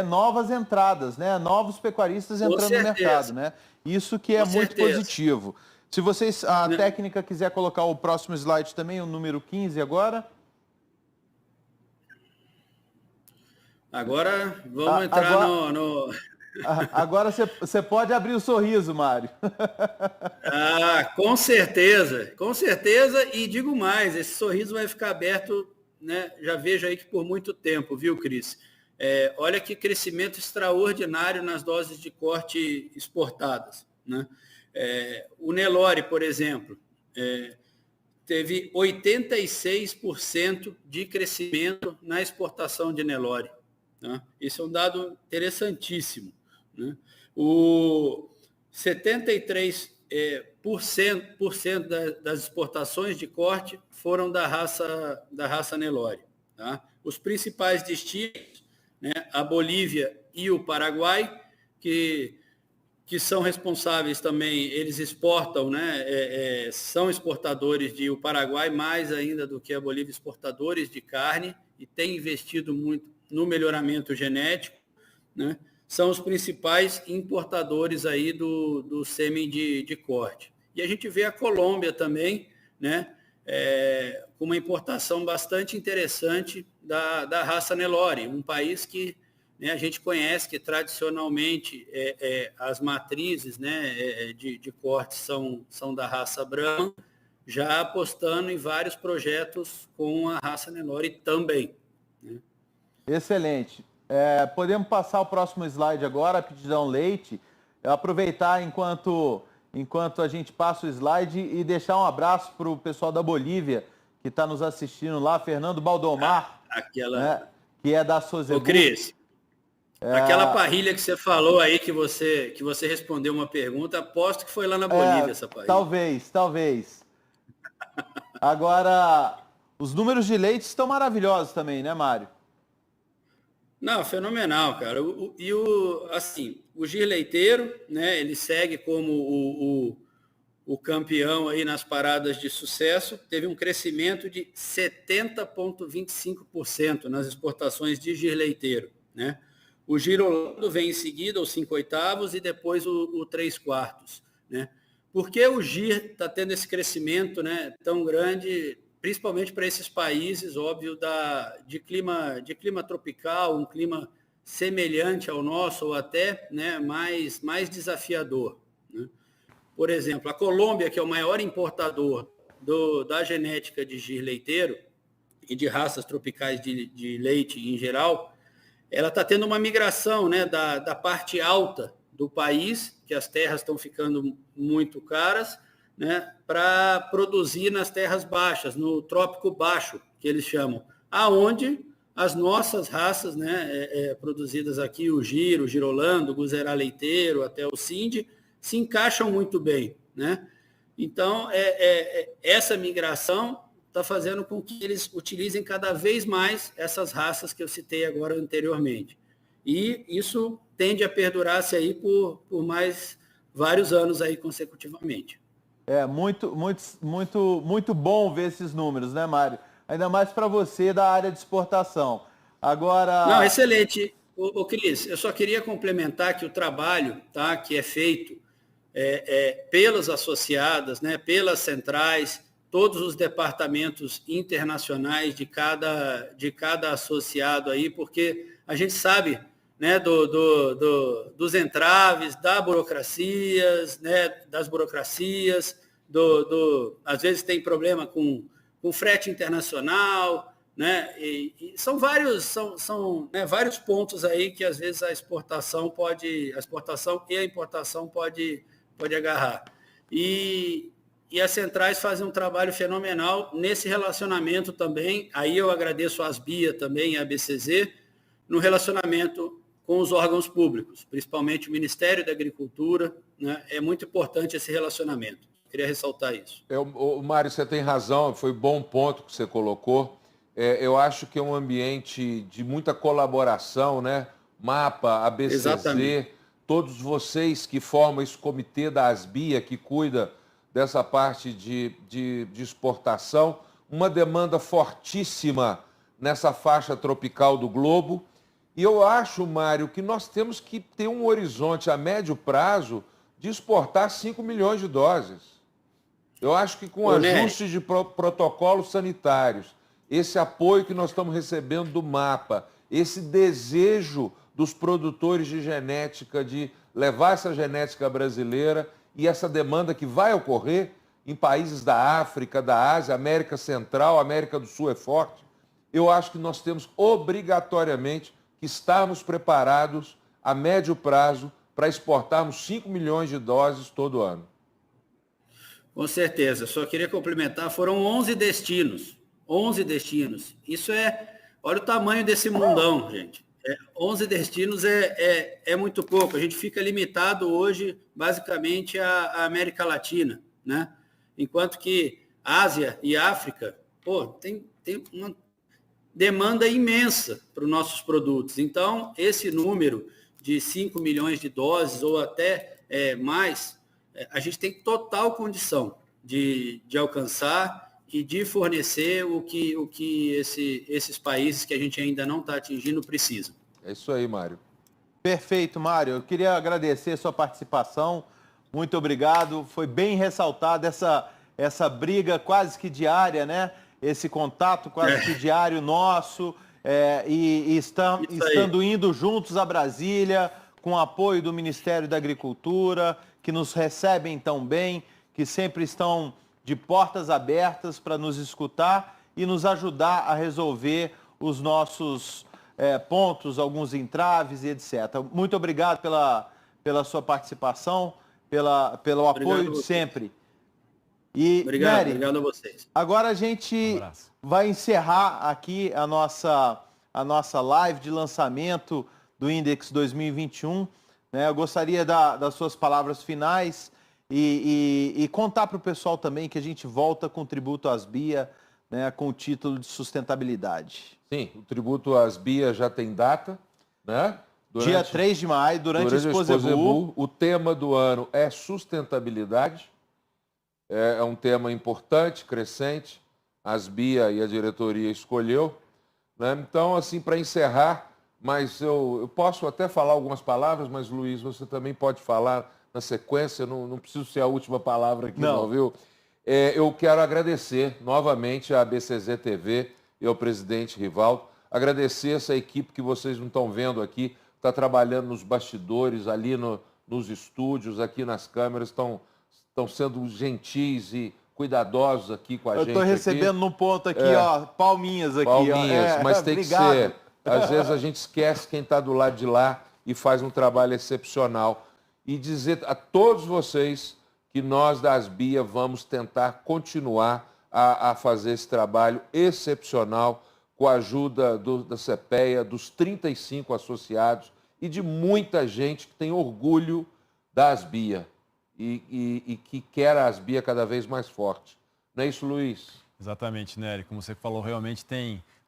novas entradas, né, novos pecuaristas entrando no mercado, né? Isso que é muito positivo. Se vocês, a técnica quiser colocar o próximo slide também, o número 15 agora. Agora vamos entrar no... Agora você pode abrir o sorriso, Mário. Com certeza, e digo mais, esse sorriso vai ficar aberto, né? Já vejo aí que por muito tempo, viu, Cris? Olha que crescimento extraordinário nas doses de corte exportadas, né? O Nelore, por exemplo, teve 86% de crescimento na exportação de Nelore. Tá? Esse é um dado interessantíssimo, né? O 73% das exportações de corte foram da raça Nelore. Tá? Os principais destinos, né, a Bolívia e o Paraguai, que são responsáveis também, eles exportam, né, são exportadores o Paraguai mais ainda do que a Bolívia, exportadores de carne, e tem investido muito no melhoramento genético, né? São os principais importadores aí do sêmen de corte. E a gente vê a Colômbia também, né, com uma importação bastante interessante da raça Nelore, um país que, né, a gente conhece que tradicionalmente as matrizes, né, de corte são da raça Brahma, já apostando em vários projetos com a raça Nelore também, né? Excelente. Podemos passar o próximo slide agora, Aptidão Leite. Aproveitar enquanto a gente passa o slide e deixar um abraço para o pessoal da Bolívia que está nos assistindo lá, Fernando Baldomar, né, que é da Sozebu. Ô, Cris, aquela parrilha que você falou aí, que você respondeu uma pergunta, aposto que foi lá na Bolívia essa parrilha. Talvez. Agora, os números de leite estão maravilhosos também, né, Mário? Não, fenomenal, cara. O Gir Leiteiro, né, ele segue como o campeão aí nas paradas de sucesso, teve um crescimento de 70,25% nas exportações de Gir Leiteiro, né? O Girolando vem em seguida, os 5/8 e depois o 3/4, né? Por que o Gir está tendo esse crescimento, né, tão grande, principalmente para esses países, óbvio, de clima tropical, um clima semelhante ao nosso, ou até, né, mais desafiador, né? Por exemplo, a Colômbia, que é o maior importador da genética de Gir Leiteiro e de raças tropicais de leite em geral, ela está tendo uma migração, né, da parte alta do país, que as terras estão ficando muito caras, né, para produzir nas terras baixas, no trópico baixo, que eles chamam, aonde as nossas raças, né, produzidas aqui, o Giro, o Girolando, o Guzerá Leiteiro, até o Cindy, se encaixam muito bem, né? Então, essa migração está fazendo com que eles utilizem cada vez mais essas raças que eu citei agora anteriormente. E isso tende a perdurar-se aí por mais vários anos aí consecutivamente. Muito bom ver esses números, né, Mário? Ainda mais para você da área de exportação. Agora... Não, excelente. Ô, Cris, eu só queria complementar que o trabalho, tá, que é feito pelas associadas, né, pelas centrais, todos os departamentos internacionais de cada associado aí, porque a gente sabe, né, dos entraves, das burocracias, às vezes tem problema com frete internacional, né, e são vários pontos aí que às vezes a exportação e a importação pode agarrar. E e as centrais fazem um trabalho fenomenal nesse relacionamento também. Aí eu agradeço a Asbia também e a BCZ no relacionamento com os órgãos públicos, principalmente o Ministério da Agricultura, né? É muito importante esse relacionamento. Queria ressaltar isso. Mário, você tem razão, foi bom ponto que você colocou. Eu acho que é um ambiente de muita colaboração, né? MAPA, ABCZ, exatamente. Todos vocês que formam esse comitê da Asbia, que cuida dessa parte de exportação, uma demanda fortíssima nessa faixa tropical do globo. E eu acho, Mário, que nós temos que ter um horizonte a médio prazo de exportar 5 milhões de doses. Eu acho que com ajustes de protocolos sanitários, esse apoio que nós estamos recebendo do MAPA, esse desejo dos produtores de genética de levar essa genética brasileira e essa demanda que vai ocorrer em países da África, da Ásia, América Central, América do Sul é forte, eu acho que nós temos obrigatoriamente que estarmos preparados a médio prazo para exportarmos 5 milhões de doses todo ano. Com certeza. Só queria complementar, foram 11 destinos. 11 destinos. Isso olha o tamanho desse mundão, gente. 11 destinos é muito pouco. A gente fica limitado hoje, basicamente, à América Latina, né? Enquanto que Ásia e África, tem uma demanda imensa para os nossos produtos. Então, esse número de 5 milhões de doses ou até mais, a gente tem total condição de alcançar e de fornecer o que esses países que a gente ainda não está atingindo precisam. É isso aí, Mário. Perfeito, Mário. Eu queria agradecer a sua participação. Muito obrigado. Foi bem ressaltada essa briga quase que diária, né? Esse contato quase que diário nosso. Estando indo juntos a Brasília, com o apoio do Ministério da Agricultura, que nos recebem tão bem, que sempre estão de portas abertas para nos escutar e nos ajudar a resolver os nossos pontos, alguns entraves e etc. Muito obrigado pela sua participação, pelo apoio de sempre. E, obrigado, Nery, obrigado a vocês. Agora a gente vai encerrar aqui a nossa live de lançamento do Index 2021. Eu gostaria das suas palavras finais e contar para o pessoal também que a gente volta com o tributo às BIA, né, com o título de sustentabilidade. Sim, o tributo às BIA já tem data, né? Dia 3 de maio, durante a Expo Zebu. O tema do ano é sustentabilidade. É um tema importante, crescente. A Asbia e a diretoria escolheu, né? Então, assim, para encerrar, mas eu posso até falar algumas palavras, mas, Luiz, você também pode falar na sequência, não preciso ser a última palavra aqui, não, viu? Eu quero agradecer novamente à BCZ TV e ao presidente Rivaldo, agradecer essa equipe que vocês não estão vendo aqui, está trabalhando nos bastidores, ali nos estúdios, aqui nas câmeras, estão sendo gentis e cuidadosos aqui com a gente. Eu estou recebendo no ponto aqui, palminhas aqui. Palminhas, mas tem obrigado. Que ser. Às vezes a gente esquece quem está do lado de lá e faz um trabalho excepcional. E dizer a todos vocês que nós da Asbia vamos tentar continuar a fazer esse trabalho excepcional com a ajuda da CPEA, dos 35 associados e de muita gente que tem orgulho da Asbia e que quer a Asbia cada vez mais forte. Não é isso, Luiz? Exatamente, Nery. Como você falou, realmente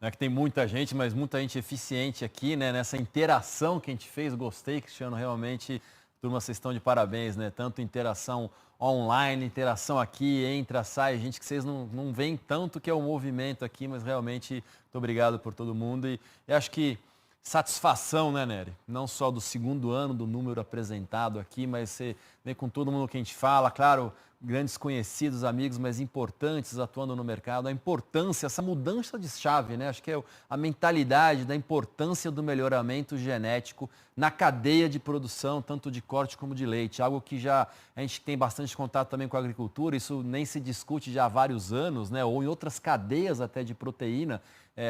não é que tem muita gente, mas muita gente eficiente aqui, né? Nessa interação que a gente fez. Gostei, Cristiano, realmente. Turma, vocês estão de parabéns, né? Tanto interação online, interação aqui, entra, sai, gente que vocês não veem tanto que é o movimento aqui, mas realmente muito obrigado por todo mundo. E acho que satisfação, né, Nery? Não só do segundo ano, do número apresentado aqui, mas você vem com todo mundo que a gente fala, claro, grandes conhecidos, amigos, mas importantes atuando no mercado, a importância, essa mudança de chave, né? Acho que é a mentalidade da importância do melhoramento genético na cadeia de produção, tanto de corte como de leite, algo que já a gente tem bastante contato também com a agricultura, isso nem se discute já há vários anos, né? Ou em outras cadeias até de proteína,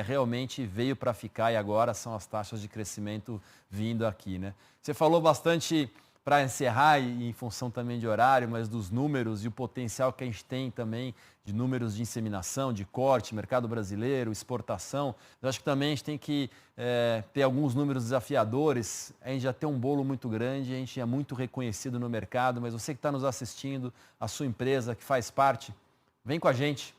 realmente veio para ficar e agora são as taxas de crescimento vindo aqui, né? Você falou bastante para encerrar, e em função também de horário, mas dos números e o potencial que a gente tem também de números de inseminação, de corte, mercado brasileiro, exportação. Eu acho que também a gente tem que ter alguns números desafiadores. A gente já tem um bolo muito grande, a gente é muito reconhecido no mercado, mas você que está nos assistindo, a sua empresa que faz parte, vem com a gente.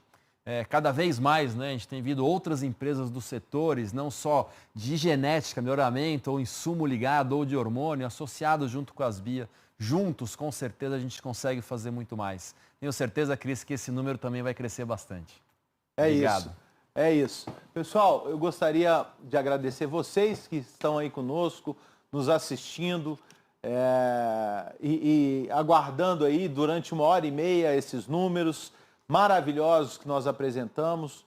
Cada vez mais, né, a gente tem visto outras empresas dos setores, não só de genética, melhoramento, ou insumo ligado, ou de hormônio, associados junto com as BIA. Juntos, com certeza, a gente consegue fazer muito mais. Tenho certeza, Cris, que esse número também vai crescer bastante. Obrigado. É isso. Pessoal, eu gostaria de agradecer vocês que estão aí conosco, nos assistindo e aguardando aí durante 1h30 esses números maravilhosos que nós apresentamos.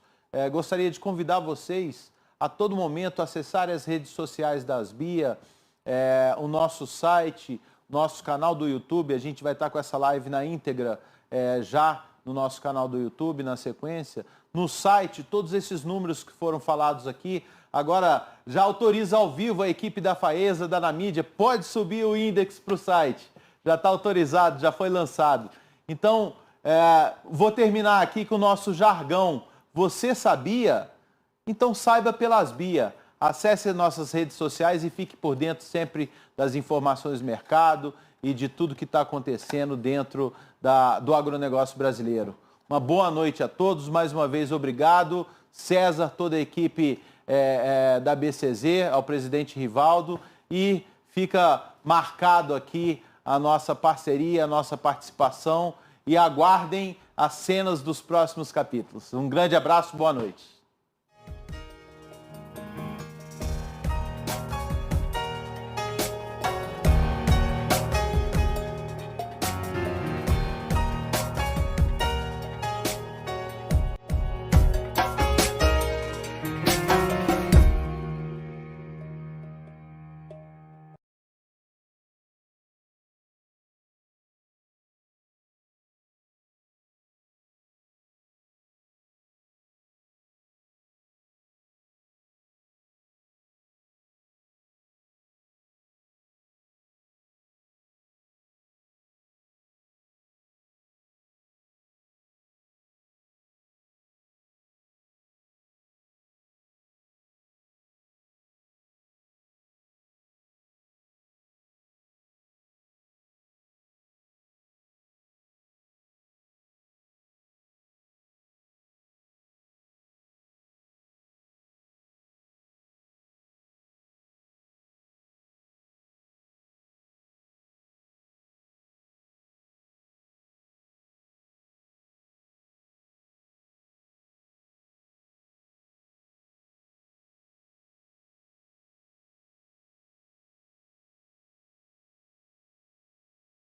Gostaria de convidar vocês a todo momento a acessarem as redes sociais da Asbia, o nosso site, nosso canal do YouTube. A gente vai estar com essa live na íntegra já no nosso canal do YouTube, na sequência. No site, todos esses números que foram falados aqui. Agora, já autoriza ao vivo a equipe da Faesa, da Namídia. Pode subir o índex para o site. Já está autorizado, já foi lançado. Então, vou terminar aqui com o nosso jargão. Você sabia? Então saiba pela Asbia. Acesse nossas redes sociais e fique por dentro sempre das informações do mercado e de tudo que está acontecendo dentro do agronegócio brasileiro. Uma boa noite a todos. Mais uma vez, obrigado. César, toda a equipe da BCZ, ao presidente Rivaldo. E fica marcado aqui a nossa parceria, a nossa participação. E aguardem as cenas dos próximos capítulos. Um grande abraço, boa noite.